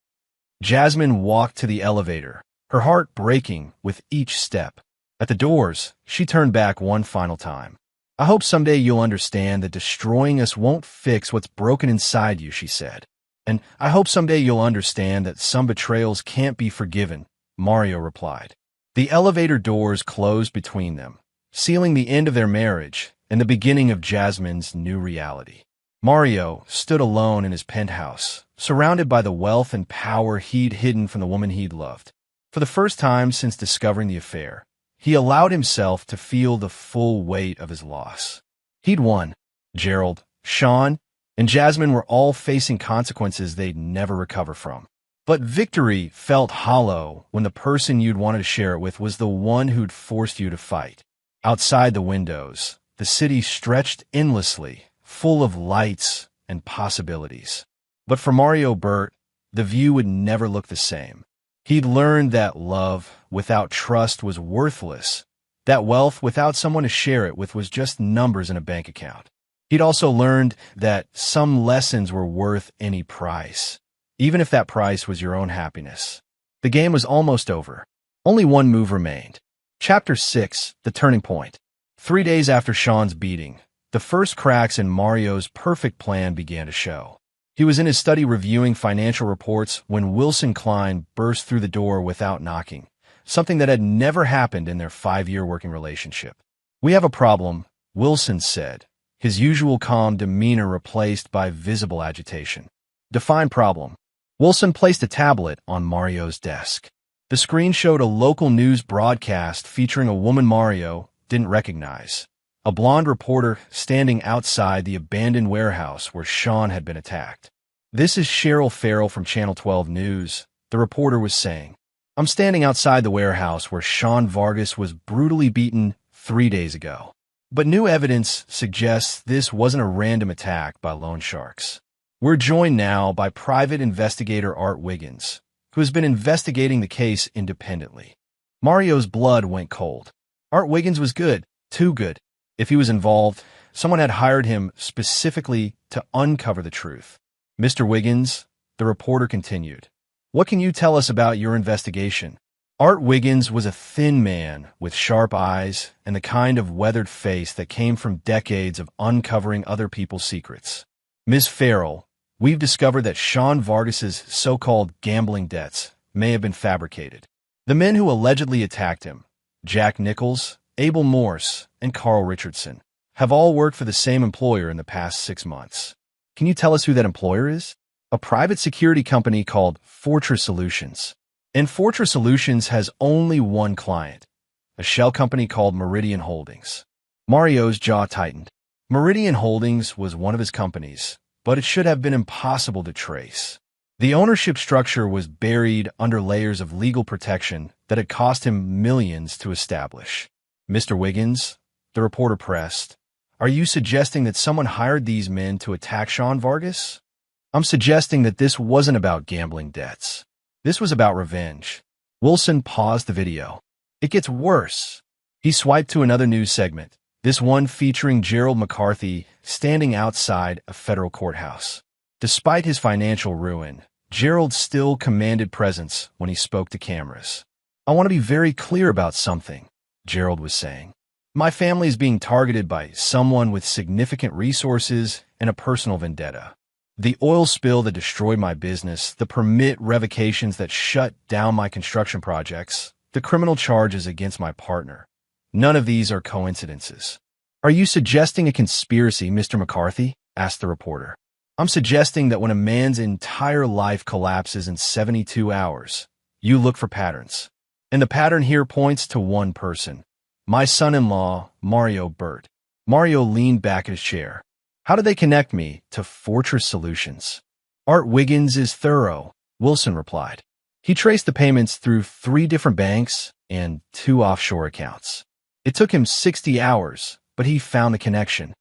Jasmine walked to the elevator, her heart breaking with each step. At the doors, she turned back one final time. I hope someday you'll understand that destroying us won't fix what's broken inside you, she said. And I hope someday you'll understand that some betrayals can't be forgiven, Mario replied. The elevator doors closed between them, sealing the end of their marriage and the beginning of Jasmine's new reality. Mario stood alone in his penthouse, surrounded by the wealth and power he'd hidden from the woman he'd loved. For the first time since discovering the affair, he allowed himself to feel the full weight of his loss. He'd won. Gerald, Sean, and Jasmine were all facing consequences they'd never recover from. But victory felt hollow when the person you'd wanted to share it with was the one who'd forced you to fight. Outside the windows, the city stretched endlessly, full of lights and possibilities. But for Mario Burt, the view would never look the same. He'd learned that love without trust was worthless, that wealth without someone to share it with was just numbers in a bank account. He'd also learned that some lessons were worth any price, even if that price was your own happiness. The game was almost over. Only one move remained. Chapter 6, The Turning Point. 3 days after Sean's beating, the first cracks in Mario's perfect plan began to show. He was in his study reviewing financial reports when Wilson Klein burst through the door without knocking, something that had never happened in their 5-year working relationship. "We have a problem," Wilson said, his usual calm demeanor replaced by visible agitation. "Define problem." Wilson placed a tablet on Mario's desk. The screen showed a local news broadcast featuring a woman Mario didn't recognize, a blonde reporter standing outside the abandoned warehouse where Sean had been attacked. "This is Cheryl Farrell from Channel 12 News," the reporter was saying. "I'm standing outside the warehouse where Sean Vargas was brutally beaten 3 days ago. But new evidence suggests this wasn't a random attack by loan sharks. We're joined now by private investigator Art Wiggins, who has been investigating the case independently." Mario's blood went cold. Art Wiggins was good, too good. If he was involved, someone had hired him specifically to uncover the truth. "Mr. Wiggins," the reporter continued, "what can you tell us about your investigation?" Art Wiggins was a thin man with sharp eyes and the kind of weathered face that came from decades of uncovering other people's secrets. "Ms. Farrell, we've discovered that Sean Vargas's so-called gambling debts may have been fabricated. The men who allegedly attacked him, Jack Nichols, Abel Morse, and Carl Richardson, have all worked for the same employer in the past 6 months. Can you tell us who that employer is?" "A private security company called Fortress Solutions. And Fortress Solutions has only one client, a shell company called Meridian Holdings. Mario's jaw tightened. Meridian Holdings was one of his companies, but it should have been impossible to trace. The ownership structure was buried under layers of legal protection that had cost him millions to establish. Mr. Wiggins, the reporter pressed, are you suggesting that someone hired these men to attack Sean Vargas? I'm suggesting that this wasn't about gambling debts. This was about revenge. Wilson paused the video. It gets worse. He swiped to another news segment, this one featuring Gerald McCarthy standing outside a federal courthouse. Despite his financial ruin, Gerald still commanded presence when he spoke to cameras. I want to be very clear about something, Gerald was saying. My family is being targeted by someone with significant resources and a personal vendetta. The oil spill that destroyed my business, the permit revocations that shut down my construction projects, the criminal charges against my partner. None of these are coincidences. Are you suggesting a conspiracy, Mr. McCarthy? Asked the reporter. I'm suggesting that when a man's entire life collapses in 72 hours, you look for patterns. And the pattern here points to one person. My son-in-law, Mario Burt. Mario leaned back in his chair. How do they connect me to Fortress Solutions? Art Wiggins is thorough, Wilson replied. He traced the payments through 3 different banks and 2 offshore accounts. It took him 60 hours, but he found the connection.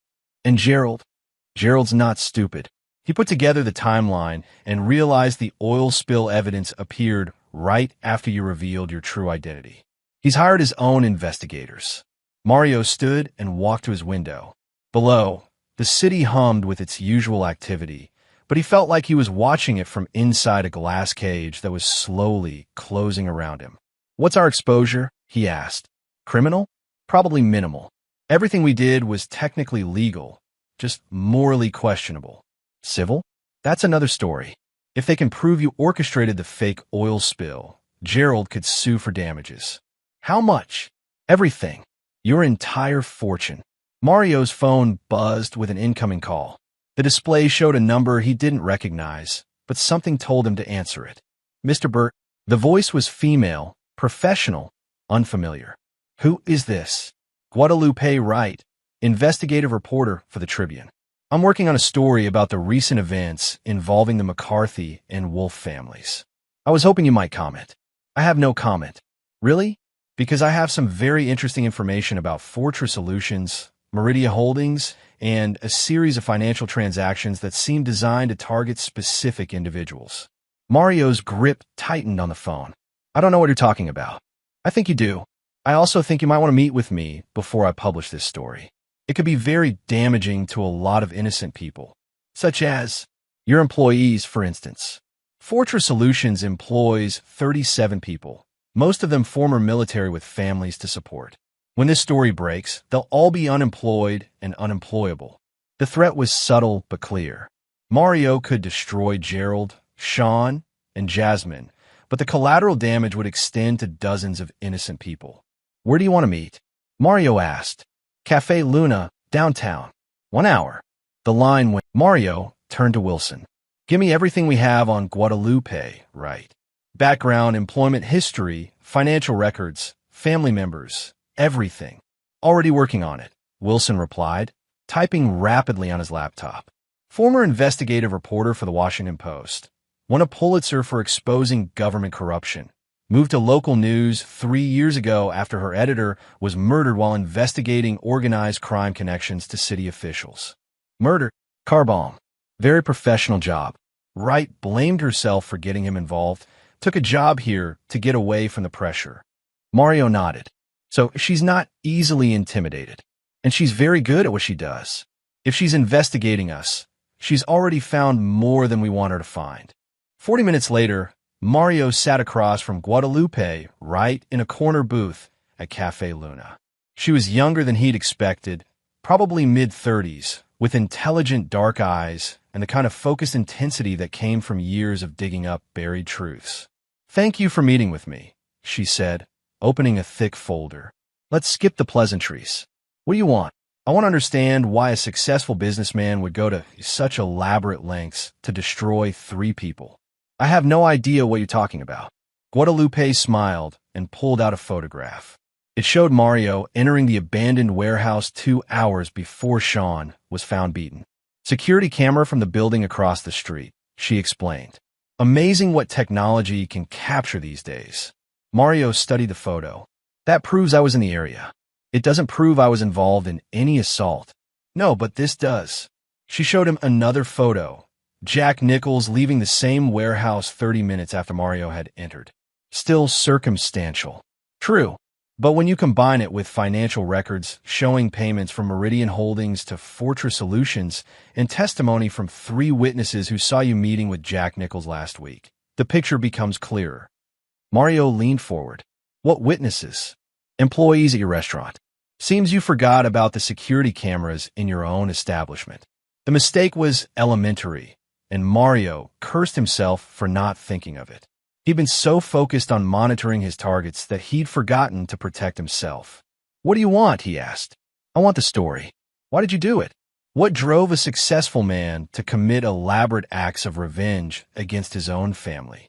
And Gerald's not stupid. He put together the timeline and realized the oil spill evidence appeared right after you revealed your true identity. He's hired his own investigators. Mario stood and walked to his window. Below, the city hummed with its usual activity, but he felt like he was watching it from inside a glass cage that was slowly closing around him. What's our exposure? He asked. Criminal? Probably minimal. Everything we did was technically legal, just morally questionable. Civil? That's another story. If they can prove you orchestrated the fake oil spill, Gerald could sue for damages. How much? Everything. Your entire fortune. Mario's phone buzzed with an incoming call. The display showed a number he didn't recognize, but something told him to answer it. Mr. Burt. The voice was female, professional, unfamiliar. Who is this? Guadalupe Wright, investigative reporter for the Tribune. I'm working on a story about the recent events involving the McCarthy and Wolf families. I was hoping you might comment. I have no comment. Really? Because I have some very interesting information about Fortress Solutions, Meridian Holdings, and a series of financial transactions that seem designed to target specific individuals. Mario's grip tightened on the phone. I don't know what you're talking about. I think you do. I also think you might want to meet with me before I publish this story. It could be very damaging to a lot of innocent people, such as your employees, for instance. Fortress Solutions employs 37 people, most of them former military with families to support. When this story breaks, they'll all be unemployed and unemployable. The threat was subtle but clear. Mario could destroy Gerald, Sean, and Jasmine, but the collateral damage would extend to dozens of innocent people. Where do you want to meet? Mario asked. Cafe Luna, downtown. 1 hour. The line went. Mario turned to Wilson. Give me everything we have on Guadalupe, right? Background, employment history, financial records, family members, everything. Already working on it, Wilson replied, typing rapidly on his laptop. Former investigative reporter for the Washington Post. Won a Pulitzer for exposing government corruption. Moved to local news 3 years ago after her editor was murdered while investigating organized crime connections to city officials. Murder. Car bomb. Very professional job. Wright blamed herself for getting him involved. Took a job here to get away from the pressure. Mario nodded. So she's not easily intimidated. And she's very good at what she does. If she's investigating us, she's already found more than we want her to find. 40 minutes later, Mario sat across from Guadalupe right in a corner booth at Cafe Luna. She was younger than he'd expected, probably mid-30s, with intelligent dark eyes and the kind of focused intensity that came from years of digging up buried truths. Thank you for meeting with me, she said, opening a thick folder. Let's skip the pleasantries. What do you want? I want to understand why a successful businessman would go to such elaborate lengths to destroy 3 people. I have no idea what you're talking about. Guadalupe smiled and pulled out a photograph. It showed Mario entering the abandoned warehouse 2 hours before Sean was found beaten. Security camera from the building across the street, she explained. Amazing what technology can capture these days. Mario studied the photo. That proves I was in the area. It doesn't prove I was involved in any assault. No, but this does. She showed him another photo. Jack Nichols leaving the same warehouse 30 minutes after Mario had entered. Still circumstantial. True. But when you combine it with financial records showing payments from Meridian Holdings to Fortress Solutions and testimony from 3 witnesses who saw you meeting with Jack Nichols last week, the picture becomes clearer. Mario leaned forward. What witnesses? Employees at your restaurant. Seems you forgot about the security cameras in your own establishment. The mistake was elementary, and Mario cursed himself for not thinking of it. He'd been so focused on monitoring his targets that he'd forgotten to protect himself. What do you want? He asked. I want the story. Why did you do it? What drove a successful man to commit elaborate acts of revenge against his own family?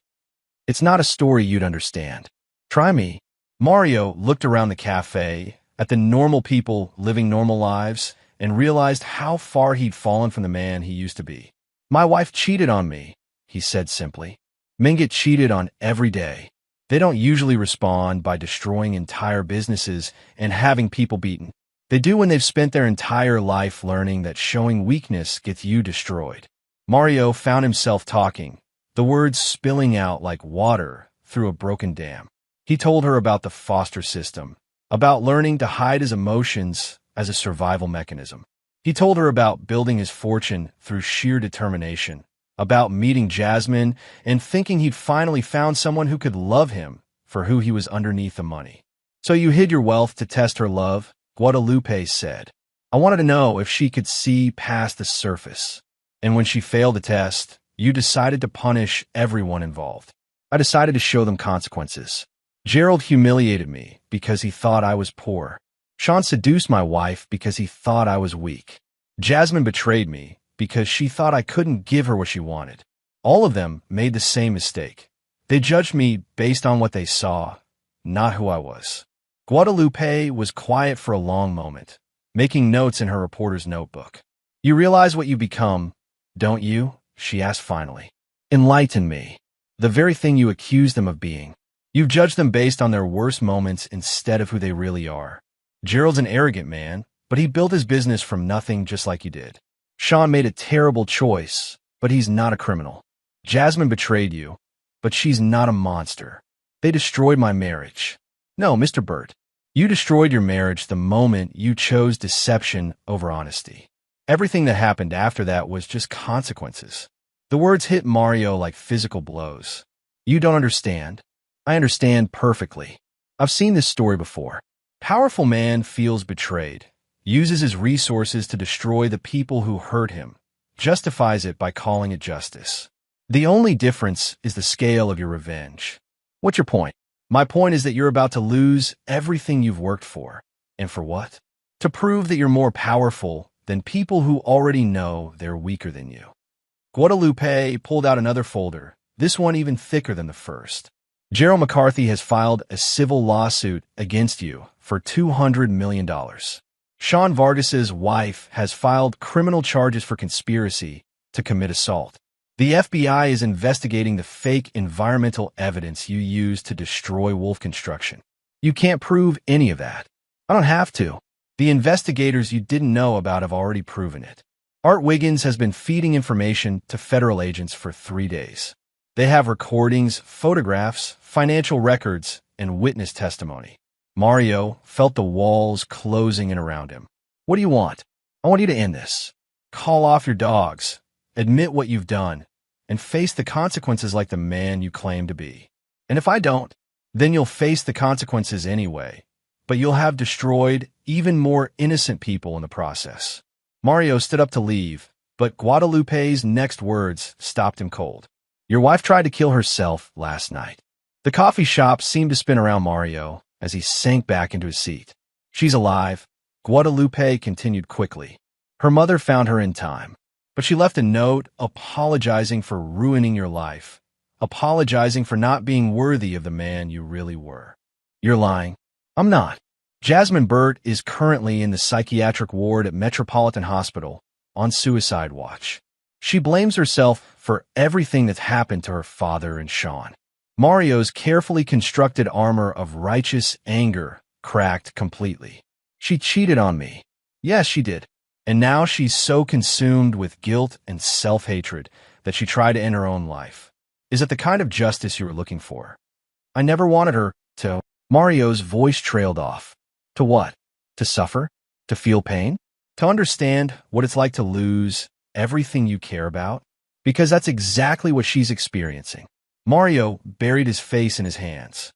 It's not a story you'd understand. Try me. Mario looked around the cafe, at the normal people living normal lives, and realized how far he'd fallen from the man he used to be. My wife cheated on me, he said simply. Men get cheated on every day. They don't usually respond by destroying entire businesses and having people beaten. They do when they've spent their entire life learning that showing weakness gets you destroyed. Mario found himself talking, the words spilling out like water through a broken dam. He told her about the foster system, about learning to hide his emotions as a survival mechanism. He told her about building his fortune through sheer determination, about meeting Jasmine and thinking he'd finally found someone who could love him for who he was underneath the money. So you hid your wealth to test her love, Guadalupe said. I wanted to know if she could see past the surface. And when she failed the test, you decided to punish everyone involved. I decided to show them consequences. Gerald humiliated me because he thought I was poor. Sean seduced my wife because he thought I was weak. Jasmine betrayed me because she thought I couldn't give her what she wanted. All of them made the same mistake. They judged me based on what they saw, not who I was. Guadalupe was quiet for a long moment, making notes in her reporter's notebook. You realize what you become, don't you? She asked finally. Enlighten me. The very thing you accuse them of being. You've judged them based on their worst moments instead of who they really are. Gerald's an arrogant man, but he built his business from nothing just like you did. Sean made a terrible choice, but he's not a criminal. Jasmine betrayed you, but she's not a monster. They destroyed my marriage. No, Mr. Burt, you destroyed your marriage the moment you chose deception over honesty. Everything that happened after that was just consequences. The words hit Mario like physical blows. You don't understand. I understand perfectly. I've seen this story before. Powerful man feels betrayed, uses his resources to destroy the people who hurt him, justifies it by calling it justice. The only difference is the scale of your revenge. What's your point? My point is that you're about to lose everything you've worked for. And for what? To prove that you're more powerful than people who already know they're weaker than you. Guadalupe pulled out another folder, this one even thicker than the first. Gerald McCarthy has filed a civil lawsuit against you for $200 million. Sean Vargas's wife has filed criminal charges for conspiracy to commit assault. The FBI is investigating the fake environmental evidence you used to destroy Wolf Construction. You can't prove any of that. I don't have to. The investigators you didn't know about have already proven it. Art Wiggins has been feeding information to federal agents for 3 days. They have recordings, photographs, financial records, and witness testimony. Mario felt the walls closing in around him. What do you want? I want you to end this. Call off your dogs, admit what you've done, and face the consequences like the man you claim to be. And if I don't, then you'll face the consequences anyway, but you'll have destroyed even more innocent people in the process. Mario stood up to leave, but Guadalupe's next words stopped him cold. Your wife tried to kill herself last night. The coffee shop seemed to spin around Mario as he sank back into his seat. She's alive, Guadalupe continued quickly. Her mother found her in time, but she left a note apologizing for ruining your life, apologizing for not being worthy of the man you really were. You're lying. I'm not. Jasmine Burt is currently in the psychiatric ward at Metropolitan Hospital on suicide watch. She blames herself for everything that's happened to her father and Sean. Mario's carefully constructed armor of righteous anger cracked completely. She cheated on me. Yes, she did. And now she's so consumed with guilt and self-hatred that she tried to end her own life. Is it the kind of justice you were looking for? I never wanted her to. Mario's voice trailed off. To what? To suffer? To feel pain? To understand what it's like to lose everything you care about? Because that's exactly what she's experiencing. Mario buried his face in his hands.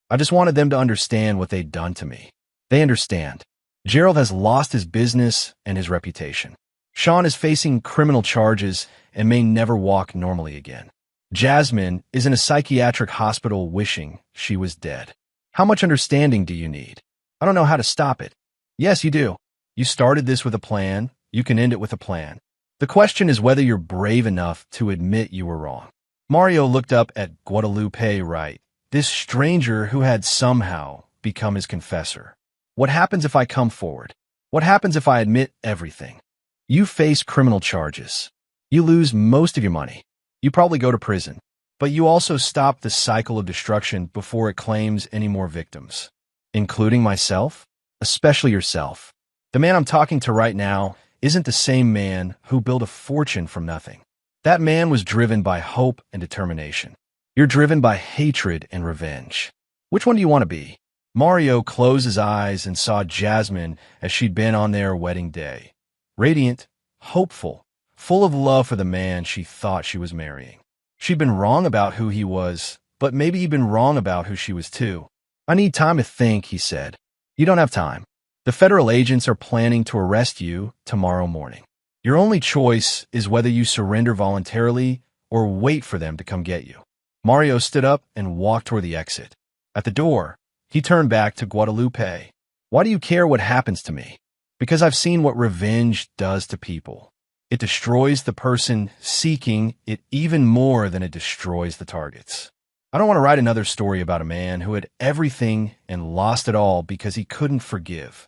I just wanted them to understand what they'd done to me. They understand. Gerald has lost his business and his reputation. Sean is facing criminal charges and may never walk normally again. Jasmine is in a psychiatric hospital wishing she was dead. How much understanding do you need? I don't know how to stop it. Yes, you do. You started this with a plan. You can end it with a plan. The question is whether you're brave enough to admit you were wrong. Mario looked up at Guadalupe Wright, this stranger who had somehow become his confessor. What happens if I come forward? What happens if I admit everything? You face criminal charges. You lose most of your money. You probably go to prison. But you also stop the cycle of destruction before it claims any more victims. Including myself? Especially yourself. The man I'm talking to right now isn't the same man who built a fortune from nothing. That man was driven by hope and determination. You're driven by hatred and revenge. Which one do you want to be? Mario closed his eyes and saw Jasmine as she'd been on their wedding day. Radiant, hopeful, full of love for the man she thought she was marrying. She'd been wrong about who he was, but maybe he'd been wrong about who she was too. I need time to think, he said. You don't have time. The federal agents are planning to arrest you tomorrow morning. Your only choice is whether you surrender voluntarily or wait for them to come get you. Mario stood up and walked toward the exit. At the door, he turned back to Guadalupe. Why do you care what happens to me? Because I've seen what revenge does to people. It destroys the person seeking it even more than it destroys the targets. I don't want to write another story about a man who had everything and lost it all because he couldn't forgive.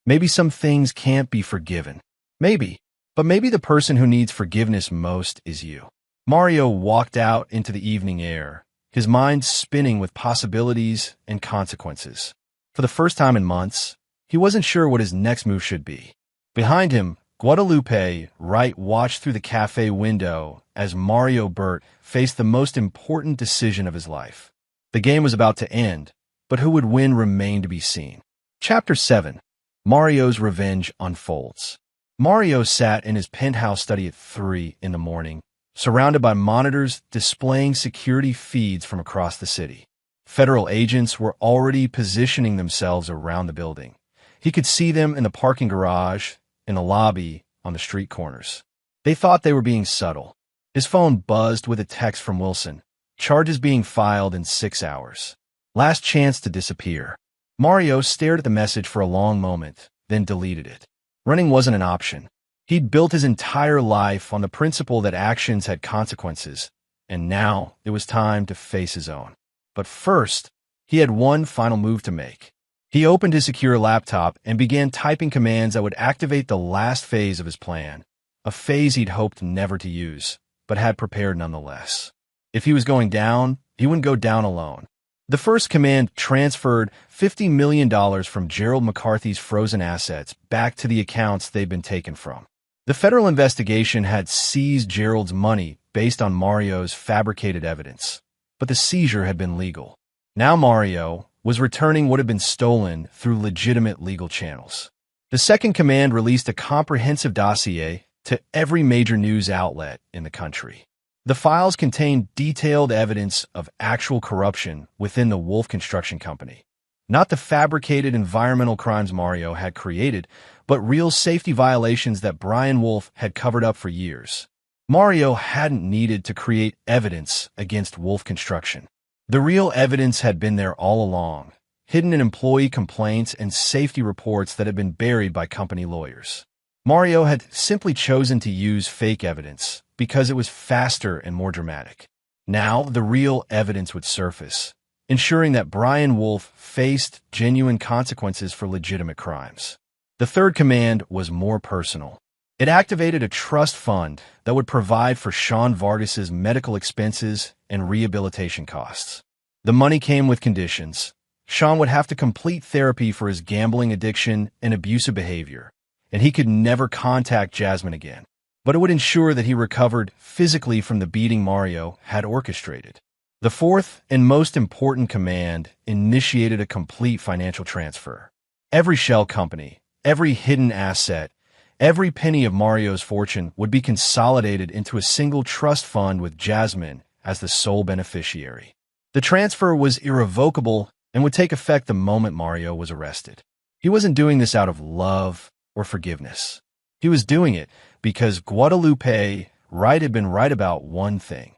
Maybe some things can't be forgiven. Maybe. But maybe the person who needs forgiveness most is you. Mario walked out into the evening air, his mind spinning with possibilities and consequences. For the first time in months, he wasn't sure what his next move should be. Behind him, Guadalupe Wright watched through the cafe window as Mario Burt faced the most important decision of his life. The game was about to end, but who would win remained to be seen. Chapter 7. Mario's Revenge Unfolds. Mario sat in his penthouse study at 3 in the morning, surrounded by monitors displaying security feeds from across the city. Federal agents were already positioning themselves around the building. He could see them in the parking garage, in the lobby, on the street corners. They thought they were being subtle. His phone buzzed with a text from Wilson. Charges being filed in 6 hours. Last chance to disappear. Mario stared at the message for a long moment, then deleted it. Running wasn't an option. He'd built his entire life on the principle that actions had consequences, and now it was time to face his own. But first, he had one final move to make. He opened his secure laptop and began typing commands that would activate the last phase of his plan, a phase he'd hoped never to use, but had prepared nonetheless. If he was going down, he wouldn't go down alone. The first command transferred $50 million from Gerald McCarthy's frozen assets back to the accounts they'd been taken from. The federal investigation had seized Gerald's money based on Mario's fabricated evidence, but the seizure had been legal. Now Mario was returning what had been stolen through legitimate legal channels. The second command released a comprehensive dossier to every major news outlet in the country. The files contained detailed evidence of actual corruption within the Wolf Construction Company. Not the fabricated environmental crimes Mario had created, but real safety violations that Brian Wolf had covered up for years. Mario hadn't needed to create evidence against Wolf Construction. The real evidence had been there all along, hidden in employee complaints and safety reports that had been buried by company lawyers. Mario had simply chosen to use fake evidence because it was faster and more dramatic. Now, the real evidence would surface, ensuring that Brian Wolf faced genuine consequences for legitimate crimes. The third command was more personal. It activated a trust fund that would provide for Sean Vargas's medical expenses and rehabilitation costs. The money came with conditions. Sean would have to complete therapy for his gambling addiction and abusive behavior, and he could never contact Jasmine again. But it would ensure that he recovered physically from the beating Mario had orchestrated. The fourth and most important command initiated a complete financial transfer. Every shell company, every hidden asset, every penny of Mario's fortune would be consolidated into a single trust fund with Jasmine as the sole beneficiary. The transfer was irrevocable and would take effect the moment Mario was arrested. He wasn't doing this out of love or forgiveness. He was doing it because Guadalupe Wright had been right about one thing.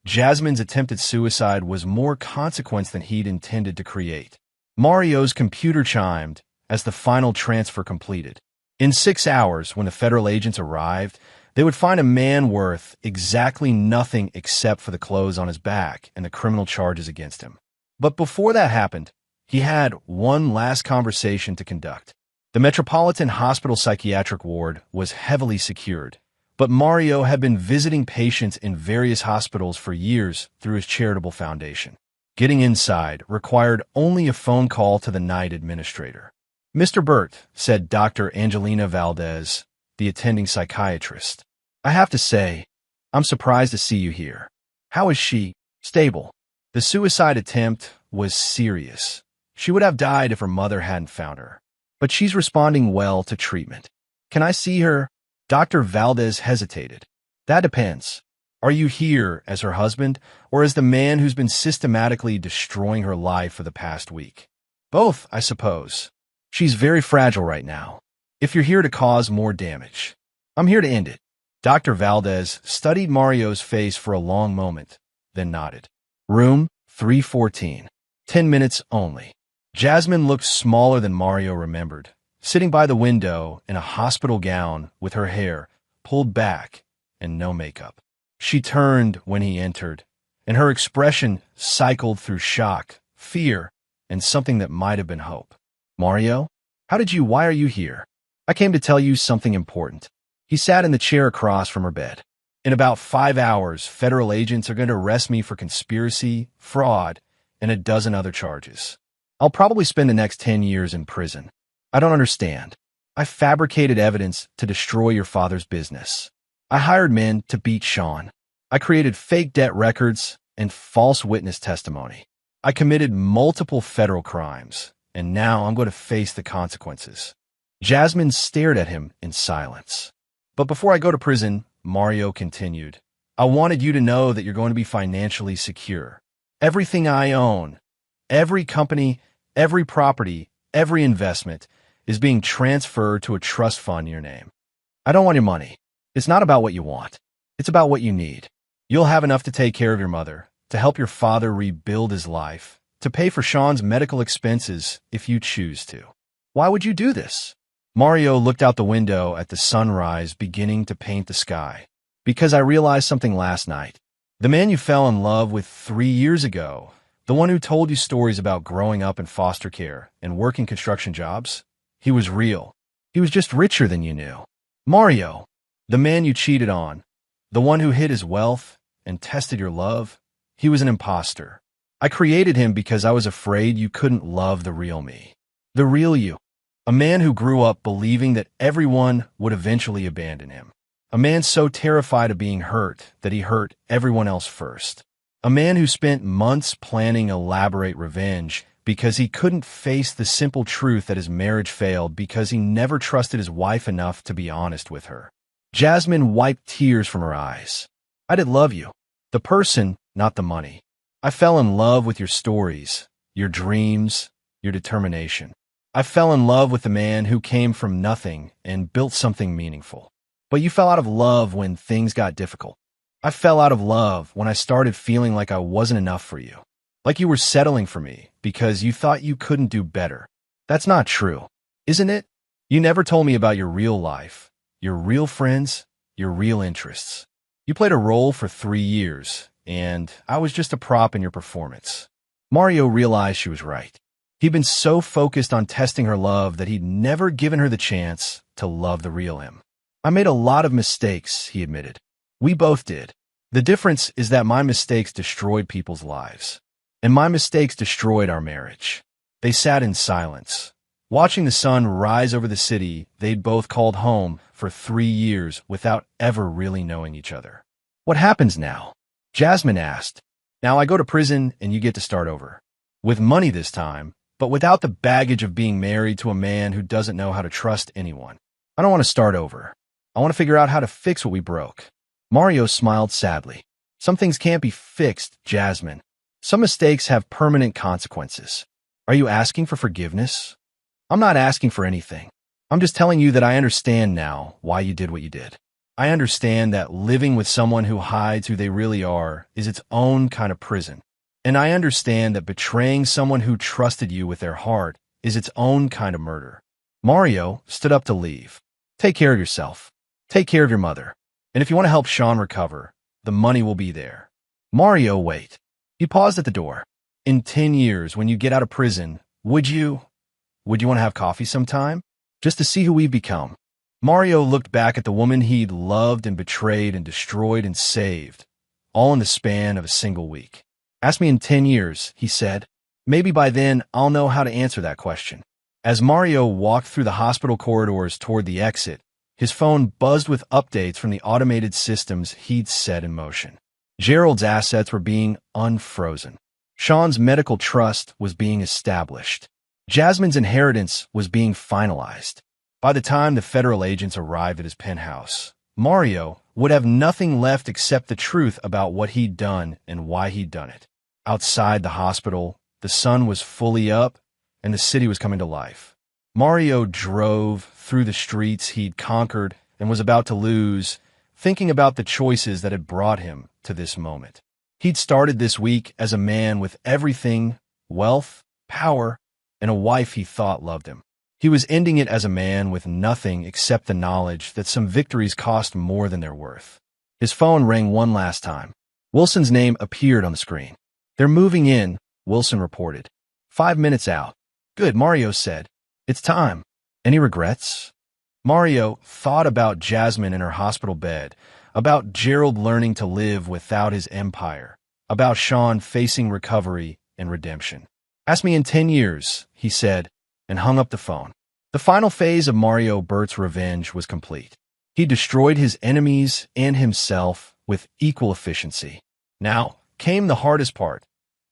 Jasmine's attempted suicide was more consequence than he'd intended to create. Mario's computer chimed as the final transfer completed. In 6 hours, when the federal agents arrived, they would find a man worth exactly nothing except for the clothes on his back and the criminal charges against him. But before that happened, he had one last conversation to conduct. The Metropolitan Hospital Psychiatric Ward was heavily secured, but Mario had been visiting patients in various hospitals for years through his charitable foundation. Getting inside required only a phone call to the night administrator. "Mr. Burt," said Dr. Angelina Valdez, the attending psychiatrist. "I have to say, I'm surprised to see you here. How is she?" "Stable. The suicide attempt was serious. She would have died if her mother hadn't found her. But she's responding well to treatment." "Can I see her?" Dr. Valdez hesitated. "That depends. Are you here as her husband or as the man who's been systematically destroying her life for the past week?" "Both, I suppose. She's very fragile right now. If you're here to cause more damage, I'm here to end it." Dr. Valdez studied Mario's face for a long moment, then nodded. "Room 314. 10 minutes only." Jasmine looked smaller than Mario remembered, sitting by the window in a hospital gown with her hair pulled back and no makeup. She turned when he entered, and her expression cycled through shock, fear, and something that might have been hope. "Mario, why are you here?" "I came to tell you something important." He sat in the chair across from her bed. "In about 5 hours, federal agents are going to arrest me for conspiracy, fraud, and a dozen other charges. I'll probably spend the next 10 years in prison. I don't understand. I fabricated evidence to destroy your father's business. I hired men to beat Sean. I created fake debt records and false witness testimony. I committed multiple federal crimes, and now I'm going to face the consequences." Jasmine stared at him in silence. "But before I go to prison," Mario continued, "I wanted you to know that you're going to be financially secure. Everything I own, every company, every property, every investment is being transferred to a trust fund in your name. I don't want your money. It's not about what you want. It's about what you need. You'll have enough to take care of your mother, to help your father rebuild his life, to pay for Sean's medical expenses if you choose to." "Why would you do this?" Mario looked out the window at the sunrise beginning to paint the sky. "Because I realized something last night. The man you fell in love with 3 years ago, the one who told you stories about growing up in foster care and working construction jobs, he was real. He was just richer than you knew. Mario, the man you cheated on, the one who hid his wealth and tested your love, he was an imposter. I created him because I was afraid you couldn't love the real me. The real you. A man who grew up believing that everyone would eventually abandon him. A man so terrified of being hurt that he hurt everyone else first. A man who spent months planning elaborate revenge because he couldn't face the simple truth that his marriage failed because he never trusted his wife enough to be honest with her." Jasmine wiped tears from her eyes. "I did love you. The person, not the money. I fell in love with your stories, your dreams, your determination. I fell in love with the man who came from nothing and built something meaningful. But you fell out of love when things got difficult. I fell out of love when I started feeling like I wasn't enough for you. Like you were settling for me because you thought you couldn't do better. That's not true, isn't it? You never told me about your real life, your real friends, your real interests. You played a role for 3 years, and I was just a prop in your performance. Mario realized she was right. He'd been so focused on testing her love that he'd never given her the chance to love the real him. I made a lot of mistakes, he admitted. We both did. The difference is that my mistakes destroyed people's lives, and my mistakes destroyed our marriage. They sat in silence, watching the sun rise over the city they'd both called home for 3 years without ever really knowing each other. What happens now? Jasmine asked. Now I go to prison and you get to start over. With money this time, but without the baggage of being married to a man who doesn't know how to trust anyone. I don't want to start over. I want to figure out how to fix what we broke. Mario smiled sadly. Some things can't be fixed, Jasmine. Some mistakes have permanent consequences. Are you asking for forgiveness? I'm not asking for anything. I'm just telling you that I understand now why you did what you did. I understand that living with someone who hides who they really are is its own kind of prison. And I understand that betraying someone who trusted you with their heart is its own kind of murder. Mario stood up to leave. Take care of yourself. Take care of your mother. And if you want to help Sean recover, the money will be there. Mario, wait. He paused at the door. In 10 years, when you get out of prison, would you want to have coffee sometime? Just to see who we've become. Mario looked back at the woman he'd loved and betrayed and destroyed and saved, all in the span of a single week. Ask me in 10 years, he said. Maybe by then I'll know how to answer that question. As Mario walked through the hospital corridors toward the exit, his phone buzzed with updates from the automated systems he'd set in motion. Gerald's assets were being unfrozen. Sean's medical trust was being established. Jasmine's inheritance was being finalized. By the time the federal agents arrived at his penthouse, Mario would have nothing left except the truth about what he'd done and why he'd done it. Outside the hospital, the sun was fully up and the city was coming to life. Mario drove through the streets he'd conquered and was about to lose, thinking about the choices that had brought him to this moment. He'd started this week as a man with everything, wealth, power, and a wife he thought loved him. He was ending it as a man with nothing except the knowledge that some victories cost more than their worth. His phone rang one last time. Wilson's name appeared on the screen. They're moving in, Wilson reported. 5 minutes out. Good, Mario said. It's time. Any regrets? Mario thought about Jasmine in her hospital bed, about Gerald learning to live without his empire, about Sean facing recovery and redemption. Ask me in 10 years, he said, and hung up the phone. The final phase of Mario Burt's revenge was complete. He destroyed his enemies and himself with equal efficiency. Now came the hardest part,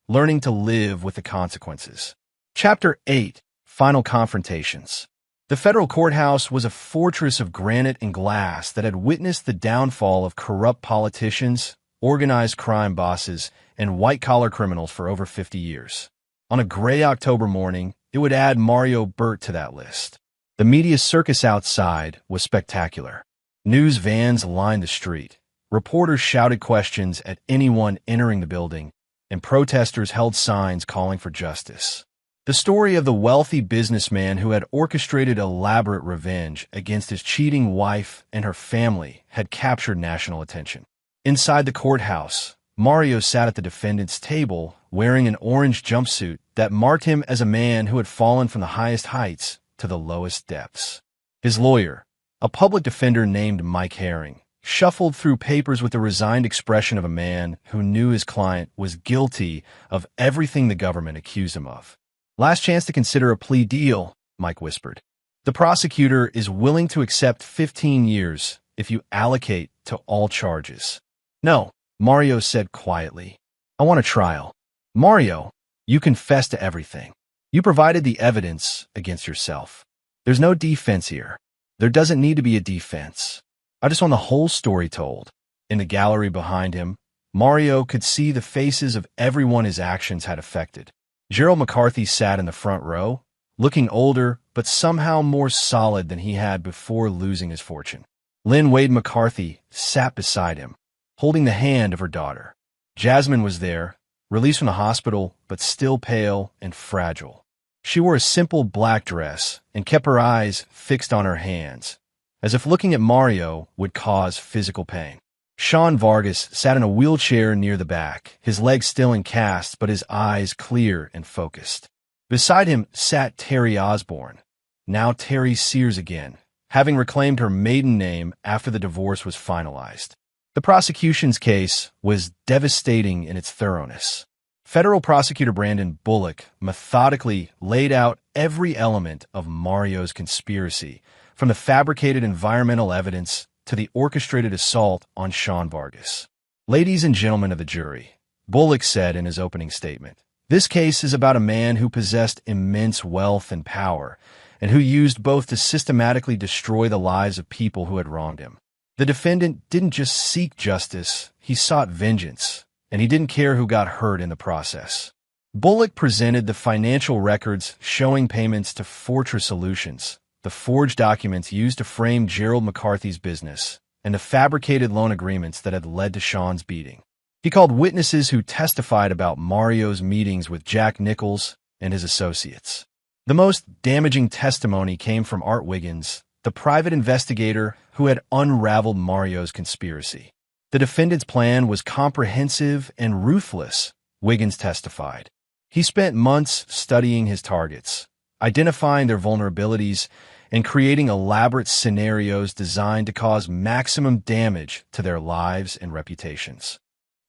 learning to live with the consequences. Chapter 8, Final Confrontations. The federal courthouse was a fortress of granite and glass that had witnessed the downfall of corrupt politicians, organized crime bosses, and white-collar criminals for over 50 years. On a gray October morning, it would add Mario Burt to that list. The media circus outside was spectacular. News vans lined the street. Reporters shouted questions at anyone entering the building, and protesters held signs calling for justice. The story of the wealthy businessman who had orchestrated elaborate revenge against his cheating wife and her family had captured national attention. Inside the courthouse, Mario sat at the defendant's table wearing an orange jumpsuit that marked him as a man who had fallen from the highest heights to the lowest depths. His lawyer, a public defender named Mike Herring, shuffled through papers with the resigned expression of a man who knew his client was guilty of everything the government accused him of. Last chance to consider a plea deal, Mike whispered. The prosecutor is willing to accept 15 years if you allocate to all charges. No, Mario said quietly. I want a trial. Mario, you confessed to everything. You provided the evidence against yourself. There's no defense here. There doesn't need to be a defense. I just want the whole story told. In the gallery behind him, Mario could see the faces of everyone his actions had affected. Gerald McCarthy sat in the front row, looking older but somehow more solid than he had before losing his fortune. Lynn Wade McCarthy sat beside him, holding the hand of her daughter. Jasmine was there, released from the hospital but still pale and fragile. She wore a simple black dress and kept her eyes fixed on her hands, as if looking at Mario would cause physical pain. Sean Vargas sat in a wheelchair near the back, his legs still in cast but his eyes clear and focused. Beside him sat Terry Osborne, now Terry Sears again, having reclaimed her maiden name after the divorce was finalized. The prosecution's case was devastating in its thoroughness. Federal prosecutor Brandon Bullock methodically laid out every element of Mario's conspiracy, from the fabricated environmental evidence to the orchestrated assault on Sean Vargas. Ladies and gentlemen of the jury, Bullock said in his opening statement, this case is about a man who possessed immense wealth and power, and who used both to systematically destroy the lives of people who had wronged him. The defendant didn't just seek justice, he sought vengeance, and he didn't care who got hurt in the process. Bullock presented the financial records showing payments to Fortress Solutions, the forged documents used to frame Gerald McCarthy's business, and the fabricated loan agreements that had led to Sean's beating. He called witnesses who testified about Mario's meetings with Jack Nichols and his associates. The most damaging testimony came from Art Wiggins, the private investigator who had unraveled Mario's conspiracy. The defendant's plan was comprehensive and ruthless, Wiggins testified. He spent months studying his targets, identifying their vulnerabilities, and creating elaborate scenarios designed to cause maximum damage to their lives and reputations.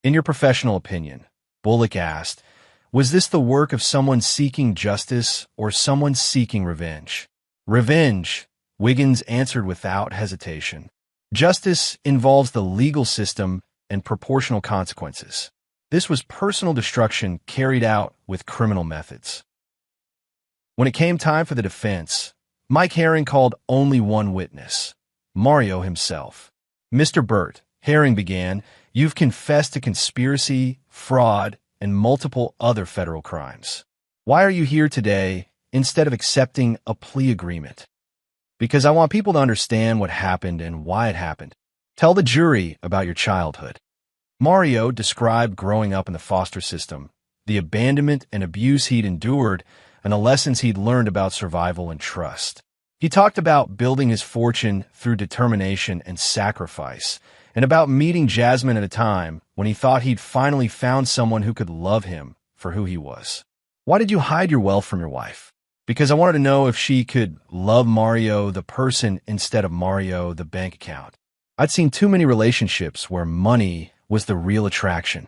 In your professional opinion, Bullock asked, was this the work of someone seeking justice or someone seeking revenge? Revenge, Wiggins answered without hesitation. Justice involves the legal system and proportional consequences. This was personal destruction carried out with criminal methods. When it came time for the defense, Mike Herring called only one witness, Mario himself. Mr. Burt, Herring began, you've confessed to conspiracy, fraud, and multiple other federal crimes. Why are you here today instead of accepting a plea agreement? Because I want people to understand what happened and why it happened. Tell the jury about your childhood. Mario described growing up in the foster system, the abandonment and abuse he'd endured, and the lessons he'd learned about survival and trust. He talked about building his fortune through determination and sacrifice, and about meeting Jasmine at a time when he thought he'd finally found someone who could love him for who he was. Why did you hide your wealth from your wife? Because I wanted to know if she could love Mario the person instead of Mario the bank account. I'd seen too many relationships where money was the real attraction.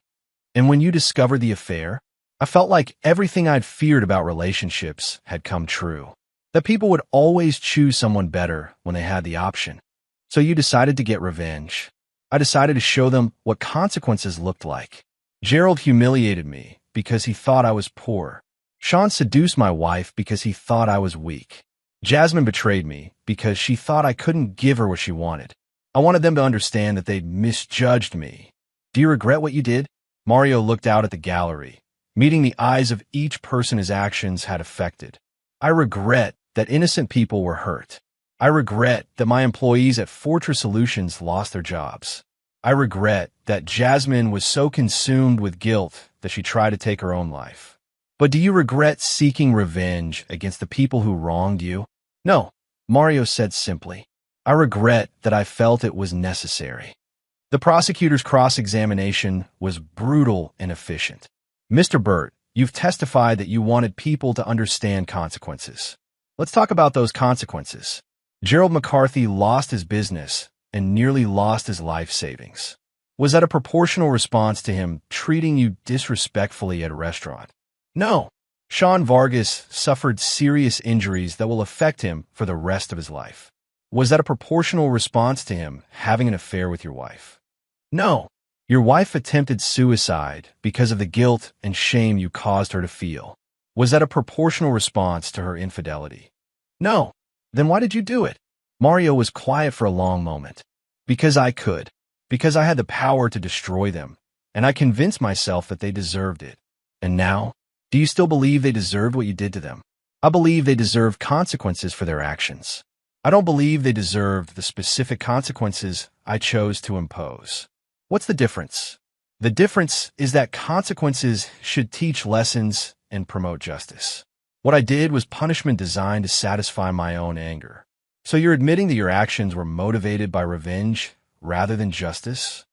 And when you discovered the affair, I felt like everything I'd feared about relationships had come true. That people would always choose someone better when they had the option. So you decided to get revenge. I decided to show them what consequences looked like. Gerald humiliated me because he thought I was poor. Sean seduced my wife because he thought I was weak. Jasmine betrayed me because she thought I couldn't give her what she wanted. I wanted them to understand that they'd misjudged me. Do you regret what you did? Mario looked out at the gallery, meeting the eyes of each person his actions had affected. I regret that innocent people were hurt. I regret that my employees at Fortress Solutions lost their jobs. I regret that Jasmine was so consumed with guilt that she tried to take her own life. But do you regret seeking revenge against the people who wronged you? No, Mario said simply. I regret that I felt it was necessary. The prosecutor's cross-examination was brutal and efficient. Mr. Burt, you've testified that you wanted people to understand consequences. Let's talk about those consequences. Gerald McCarthy lost his business and nearly lost his life savings. Was that a proportional response to him treating you disrespectfully at a restaurant? No. Sean Vargas suffered serious injuries that will affect him for the rest of his life. Was that a proportional response to him having an affair with your wife? No. Your wife attempted suicide because of the guilt and shame you caused her to feel. Was that a proportional response to her infidelity? No. Then why did you do it? Mario was quiet for a long moment. Because I could. Because I had the power to destroy them. And I convinced myself that they deserved it. And now? Do you still believe they deserved what you did to them? I believe they deserve consequences for their actions. I don't believe they deserved the specific consequences I chose to impose. What's the difference? The difference is that consequences should teach lessons and promote justice. What I did was punishment designed to satisfy my own anger. So you're admitting that your actions were motivated by revenge rather than justice?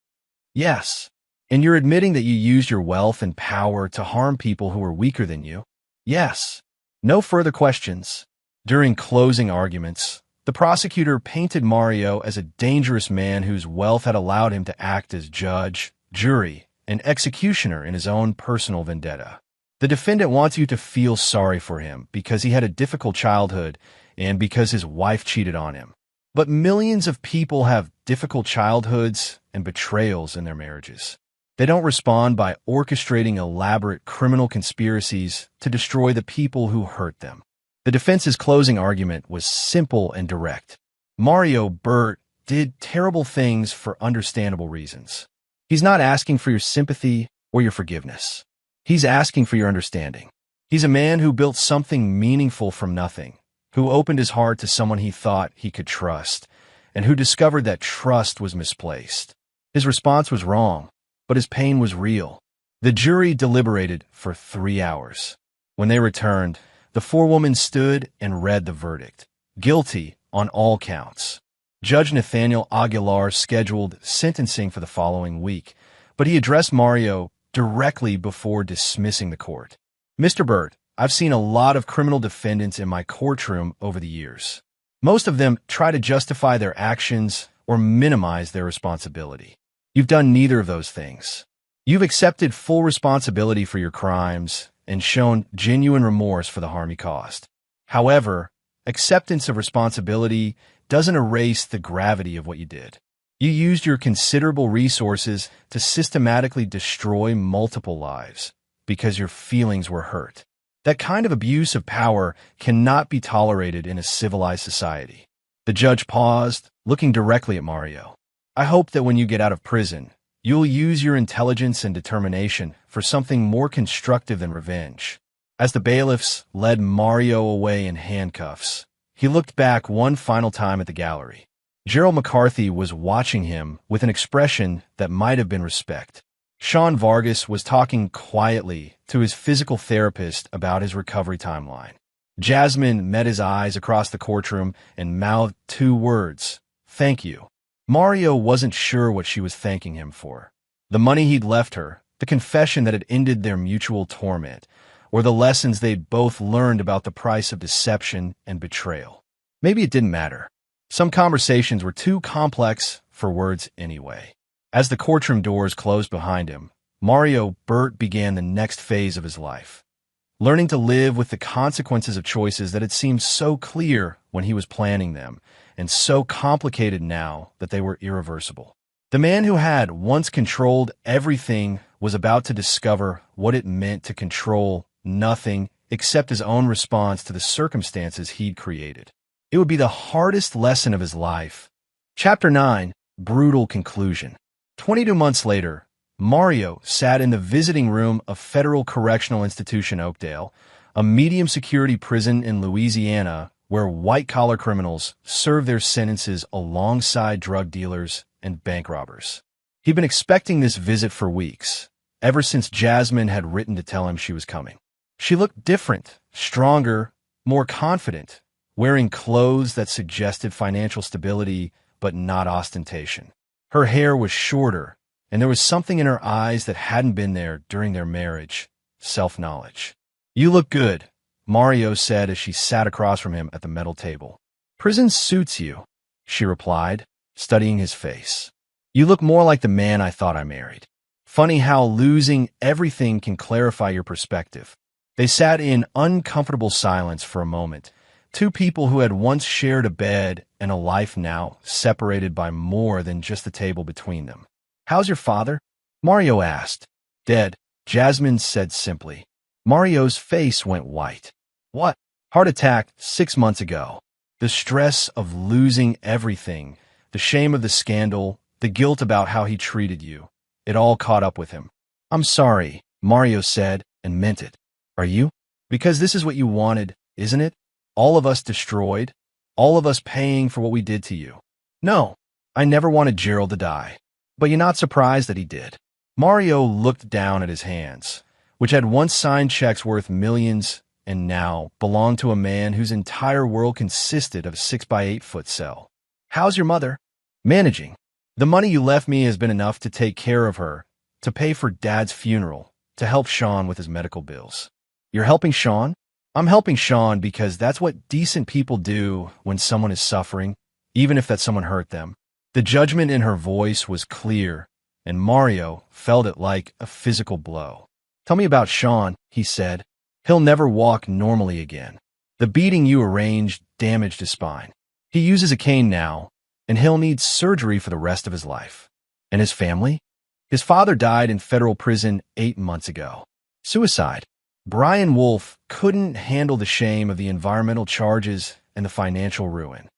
Yes. And you're admitting that you used your wealth and power to harm people who were weaker than you? Yes. No further questions. During closing arguments, the prosecutor painted Mario as a dangerous man whose wealth had allowed him to act as judge, jury, and executioner in his own personal vendetta. The defendant wants you to feel sorry for him because he had a difficult childhood and because his wife cheated on him. But millions of people have difficult childhoods and betrayals in their marriages. They don't respond by orchestrating elaborate criminal conspiracies to destroy the people who hurt them. The defense's closing argument was simple and direct. Mario Burt did terrible things for understandable reasons. He's not asking for your sympathy or your forgiveness. He's asking for your understanding. He's a man who built something meaningful from nothing, who opened his heart to someone he thought he could trust, and who discovered that trust was misplaced. His response was wrong, but his pain was real. The jury deliberated for 3 hours. When they returned, the forewoman stood and read the verdict. Guilty on all counts. Judge Nathaniel Aguilar scheduled sentencing for the following week, but he addressed Mario directly before dismissing the court. Mr. Burt, I've seen a lot of criminal defendants in my courtroom over the years. Most of them try to justify their actions or minimize their responsibility. You've done neither of those things. You've accepted full responsibility for your crimes and shown genuine remorse for the harm you caused. However, acceptance of responsibility doesn't erase the gravity of what you did. You used your considerable resources to systematically destroy multiple lives because your feelings were hurt. That kind of abuse of power cannot be tolerated in a civilized society. The judge paused, looking directly at Mario. I hope that when you get out of prison, you'll use your intelligence and determination for something more constructive than revenge. As the bailiffs led Mario away in handcuffs, he looked back one final time at the gallery. Gerald McCarthy was watching him with an expression that might have been respect. Sean Vargas was talking quietly to his physical therapist about his recovery timeline. Jasmine met his eyes across the courtroom and mouthed 2 words, "Thank you." Mario wasn't sure what she was thanking him for. The money he'd left her, the confession that had ended their mutual torment, or the lessons they'd both learned about the price of deception and betrayal. Maybe it didn't matter. Some conversations were too complex for words anyway. As the courtroom doors closed behind him, Mario Burt began the next phase of his life, learning to live with the consequences of choices that had seemed so clear when he was planning them, and so complicated now that they were irreversible. The man who had once controlled everything was about to discover what it meant to control nothing except his own response to the circumstances he'd created. It would be the hardest lesson of his life. Chapter 9, Brutal Conclusion. 22 months later, Mario sat in the visiting room of Federal Correctional Institution Oakdale, a medium-security prison in Louisiana where white-collar criminals serve their sentences alongside drug dealers and bank robbers. He'd been expecting this visit for weeks, ever since Jasmine had written to tell him she was coming. She looked different, stronger, more confident, wearing clothes that suggested financial stability but not ostentation. Her hair was shorter, and there was something in her eyes that hadn't been there during their marriage, self-knowledge. "You look good," Mario said as she sat across from him at the metal table. "Prison suits you," she replied, studying his face. "You look more like the man I thought I married." Funny how losing everything can clarify your perspective. They sat in uncomfortable silence for a moment, 2 people who had once shared a bed and a life now separated by more than just the table between them. "How's your father?" Mario asked. "Dead," Jasmine said simply. Mario's face went white. "What?" "Heart attack 6 months ago." The stress of losing everything, the shame of the scandal, the guilt about how he treated you, it all caught up with him. "I'm sorry," Mario said, and meant it. "Are you? Because this is what you wanted, isn't it? All of us destroyed, all of us paying for what we did to you." "No, I never wanted Gerald to die. But you're not surprised that he did." Mario looked down at his hands, which had once signed checks worth millions and now belonged to a man whose entire world consisted of a 6-by-8-foot cell. "How's your mother?" "Managing." The money you left me has been enough to take care of her, to pay for Dad's funeral, to help Sean with his medical bills. You're helping Sean? I'm helping Sean because that's what decent people do when someone is suffering, even if that someone hurt them. The judgment in her voice was clear, and Mario felt it like a physical blow. Tell me about Sean, he said. He'll never walk normally again. The beating you arranged damaged his spine. He uses a cane now, and he'll need surgery for the rest of his life. And his family? His father died in federal prison 8 months ago. Suicide. Brian Wolf couldn't handle the shame of the environmental charges and the financial ruin.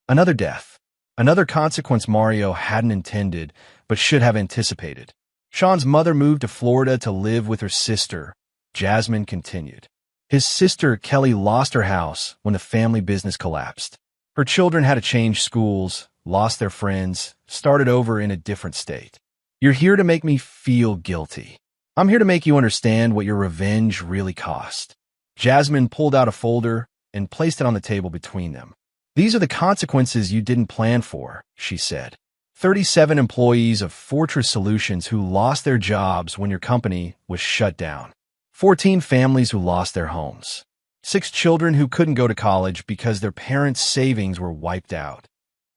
Another death. Another consequence Mario hadn't intended, but should have anticipated. Sean's mother moved to Florida to live with her sister. Jasmine continued. His sister, Kelly, lost her house when the family business collapsed. Her children had to change schools, lost their friends, started over in a different state. You're here to make me feel guilty. I'm here to make you understand what your revenge really cost. Jasmine pulled out a folder and placed it on the table between them. These are the consequences you didn't plan for, she said. 37 employees of Fortress Solutions who lost their jobs when your company was shut down. 14 families who lost their homes. 6 children who couldn't go to college because their parents' savings were wiped out.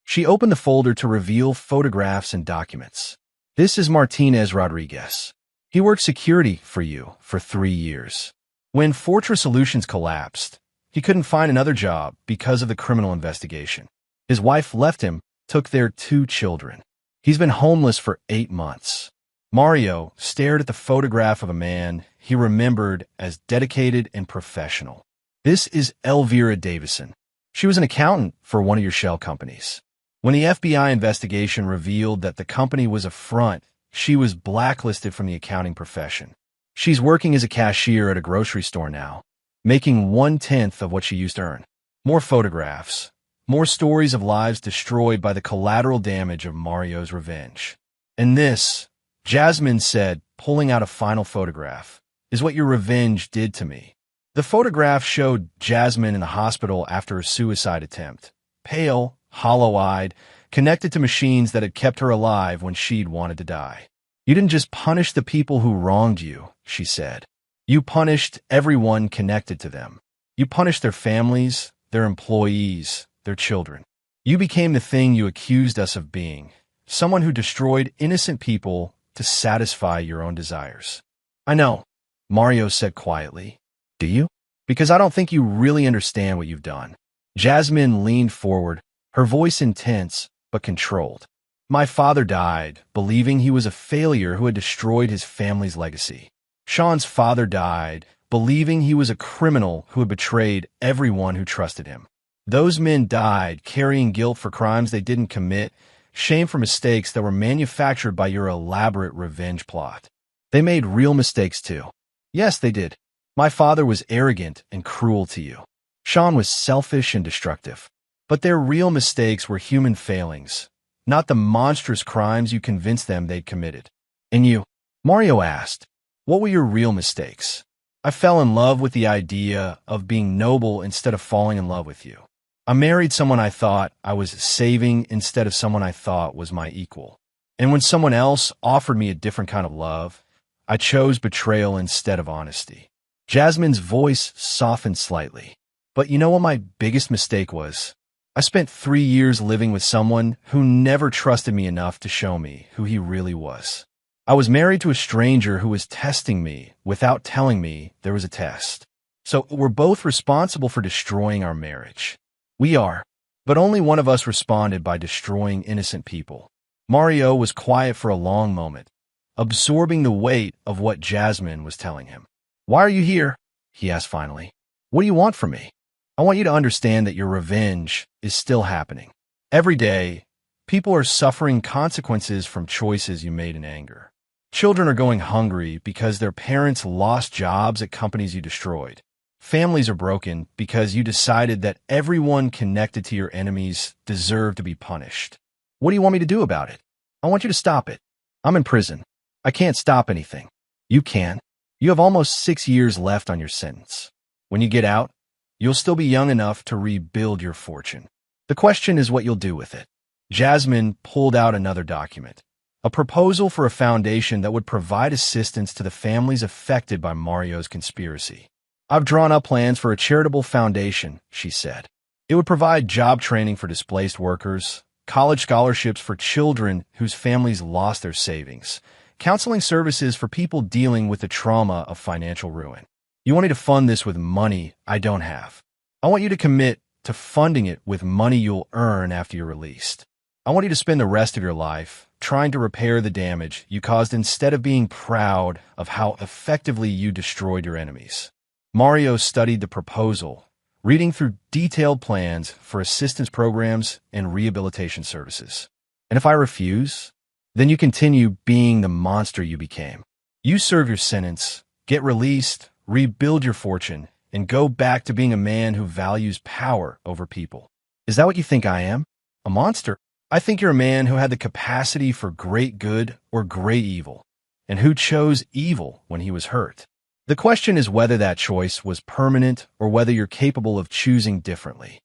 She opened the folder to reveal photographs and documents. This is Martinez Rodriguez. He worked security for you for 3 years. When Fortress Solutions collapsed, he couldn't find another job because of the criminal investigation. His wife left him, took their 2 children. He's been homeless for 8 months. Mario stared at the photograph of a man he remembered as dedicated and professional. This is Elvira Davison. She was an accountant for one of your shell companies. When the FBI investigation revealed that the company was a front, she was blacklisted from the accounting profession. She's working as a cashier at a grocery store now, making 1/10 of what she used to earn. More photographs, more stories of lives destroyed by the collateral damage of Mario's revenge. And this, Jasmine said, pulling out a final photograph, is what your revenge did to me. The photograph showed Jasmine in the hospital after a suicide attempt, pale, hollow-eyed, connected to machines that had kept her alive when she'd wanted to die. You didn't just punish the people who wronged you, she said. You punished everyone connected to them. You punished their families, their employees, their children. You became the thing you accused us of being, someone who destroyed innocent people to satisfy your own desires. I know, Mario said quietly. Do you? Because I don't think you really understand what you've done. Jasmine leaned forward, her voice intense but controlled. My father died, believing he was a failure who had destroyed his family's legacy. Sean's father died, believing he was a criminal who had betrayed everyone who trusted him. Those men died carrying guilt for crimes they didn't commit, shame for mistakes that were manufactured by your elaborate revenge plot. They made real mistakes too. Yes, they did. My father was arrogant and cruel to you. Sean was selfish and destructive. But their real mistakes were human failings, not the monstrous crimes you convinced them they'd committed. And you? Mario asked, what were your real mistakes? I fell in love with the idea of being noble instead of falling in love with you. I married someone I thought I was saving instead of someone I thought was my equal. And when someone else offered me a different kind of love, I chose betrayal instead of honesty. Jasmine's voice softened slightly. But you know what my biggest mistake was? I spent 3 years living with someone who never trusted me enough to show me who he really was. I was married to a stranger who was testing me without telling me there was a test. So we're both responsible for destroying our marriage. We are. But only one of us responded by destroying innocent people. Mario was quiet for a long moment, absorbing the weight of what Jasmine was telling him. Why are you here? He asked finally. What do you want from me? I want you to understand that your revenge is still happening. Every day, people are suffering consequences from choices you made in anger. Children are going hungry because their parents lost jobs at companies you destroyed. Families are broken because you decided that everyone connected to your enemies deserved to be punished. What do you want me to do about it? I want you to stop it. I'm in prison. I can't stop anything. You can. You have almost 6 years left on your sentence. When you get out, you'll still be young enough to rebuild your fortune. The question is what you'll do with it. Jasmine pulled out another document, a proposal for a foundation that would provide assistance to the families affected by Mario's conspiracy. "I've drawn up plans for a charitable foundation," she said. "It would provide job training for displaced workers, college scholarships for children whose families lost their savings, counseling services for people dealing with the trauma of financial ruin. You want me to fund this with money I don't have. I want you to commit to funding it with money you'll earn after you're released. I want you to spend the rest of your life trying to repair the damage you caused instead of being proud of how effectively you destroyed your enemies." Mario studied the proposal, reading through detailed plans for assistance programs and rehabilitation services. "And if I refuse, then you continue being the monster you became. You serve your sentence, get released, rebuild your fortune, and go back to being a man who values power over people. Is that what you think I am? A monster? I think you're a man who had the capacity for great good or great evil, and who chose evil when he was hurt. The question is whether that choice was permanent or whether you're capable of choosing differently."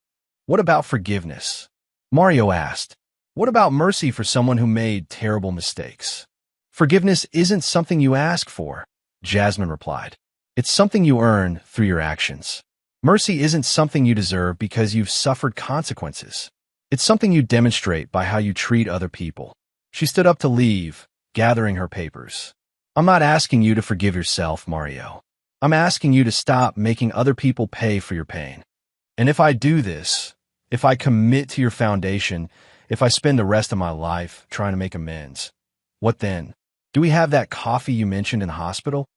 "What about forgiveness?" Mario asked. "What about mercy for someone who made terrible mistakes?" "Forgiveness isn't something you ask for," Jasmine replied. "It's something you earn through your actions. Mercy isn't something you deserve because you've suffered consequences. It's something you demonstrate by how you treat other people." She stood up to leave, gathering her papers. "I'm not asking you to forgive yourself, Mario. I'm asking you to stop making other people pay for your pain. And if I do this, if I commit to your foundation, if I spend the rest of my life trying to make amends, what then? Do we have that coffee you mentioned in the hospital?"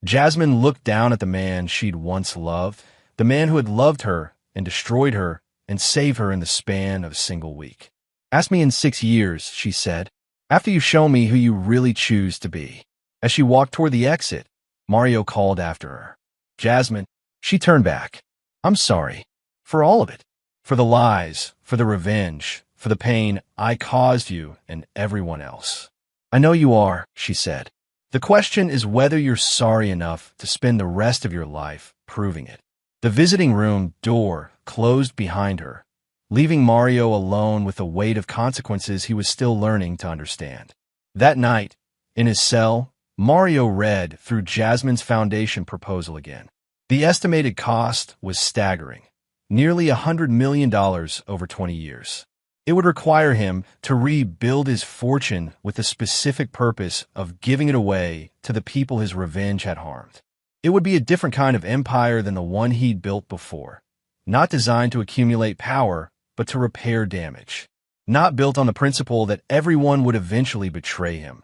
Jasmine looked down at the man she'd once loved, the man who had loved her and destroyed her and saved her in the span of a single week. "Ask me in 6 years," she said, "after you've shown me who you really choose to be." As she walked toward the exit, Mario called after her. "Jasmine." She turned back. "I'm sorry. For all of it. For the lies, for the revenge, for the pain I caused you and everyone else." "I know you are," she said. "The question is whether you're sorry enough to spend the rest of your life proving it." The visiting room door closed behind her, leaving Mario alone with the weight of consequences he was still learning to understand. That night, in his cell, Mario read through Jasmine's foundation proposal again. The estimated cost was staggering, nearly $100 million over 20 years. It would require him to rebuild his fortune with the specific purpose of giving it away to the people his revenge had harmed. It would be a different kind of empire than the one he'd built before, not designed to accumulate power, but to repair damage. Not built on the principle that everyone would eventually betray him,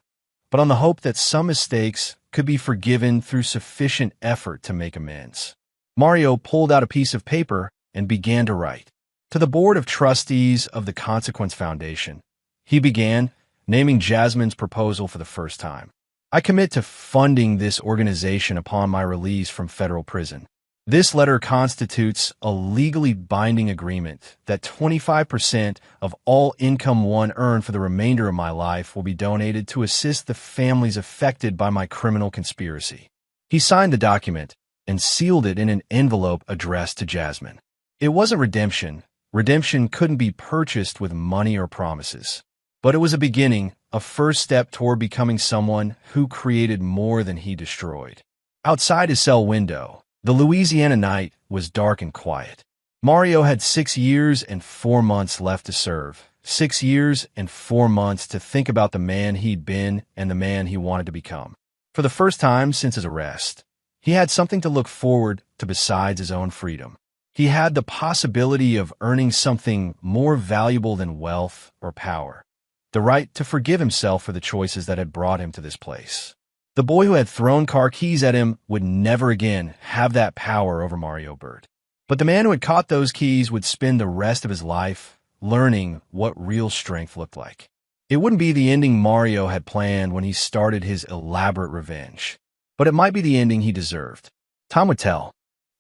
but on the hope that some mistakes could be forgiven through sufficient effort to make amends. Mario pulled out a piece of paper and began to write. To the Board of Trustees of the Consequence Foundation, he began, naming Jasmine's proposal for the first time. "I commit to funding this organization upon my release from federal prison. This letter constitutes a legally binding agreement that 25% of all income one earned for the remainder of my life will be donated to assist the families affected by my criminal conspiracy." He signed the document and sealed it in an envelope addressed to Jasmine. It wasn't redemption. Redemption couldn't be purchased with money or promises. But it was a beginning, a first step toward becoming someone who created more than he destroyed. Outside his cell window, the Louisiana night was dark and quiet. Mario had 6 years and 4 months left to serve. 6 years and 4 months to think about the man he'd been and the man he wanted to become. For the first time since his arrest, he had something to look forward to besides his own freedom. He had the possibility of earning something more valuable than wealth or power. The right to forgive himself for the choices that had brought him to this place. The boy who had thrown car keys at him would never again have that power over Mario Bird. But the man who had caught those keys would spend the rest of his life learning what real strength looked like. It wouldn't be the ending Mario had planned when he started his elaborate revenge, but it might be the ending he deserved. Time would tell.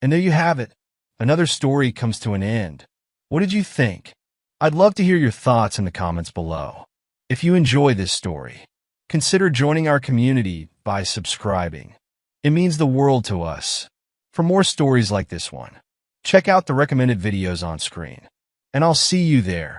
And there you have it. Another story comes to an end. What did you think? I'd love to hear your thoughts in the comments below. If you enjoy this story, consider joining our community by subscribing. It means the world to us. For more stories like this one, check out the recommended videos on screen, and I'll see you there.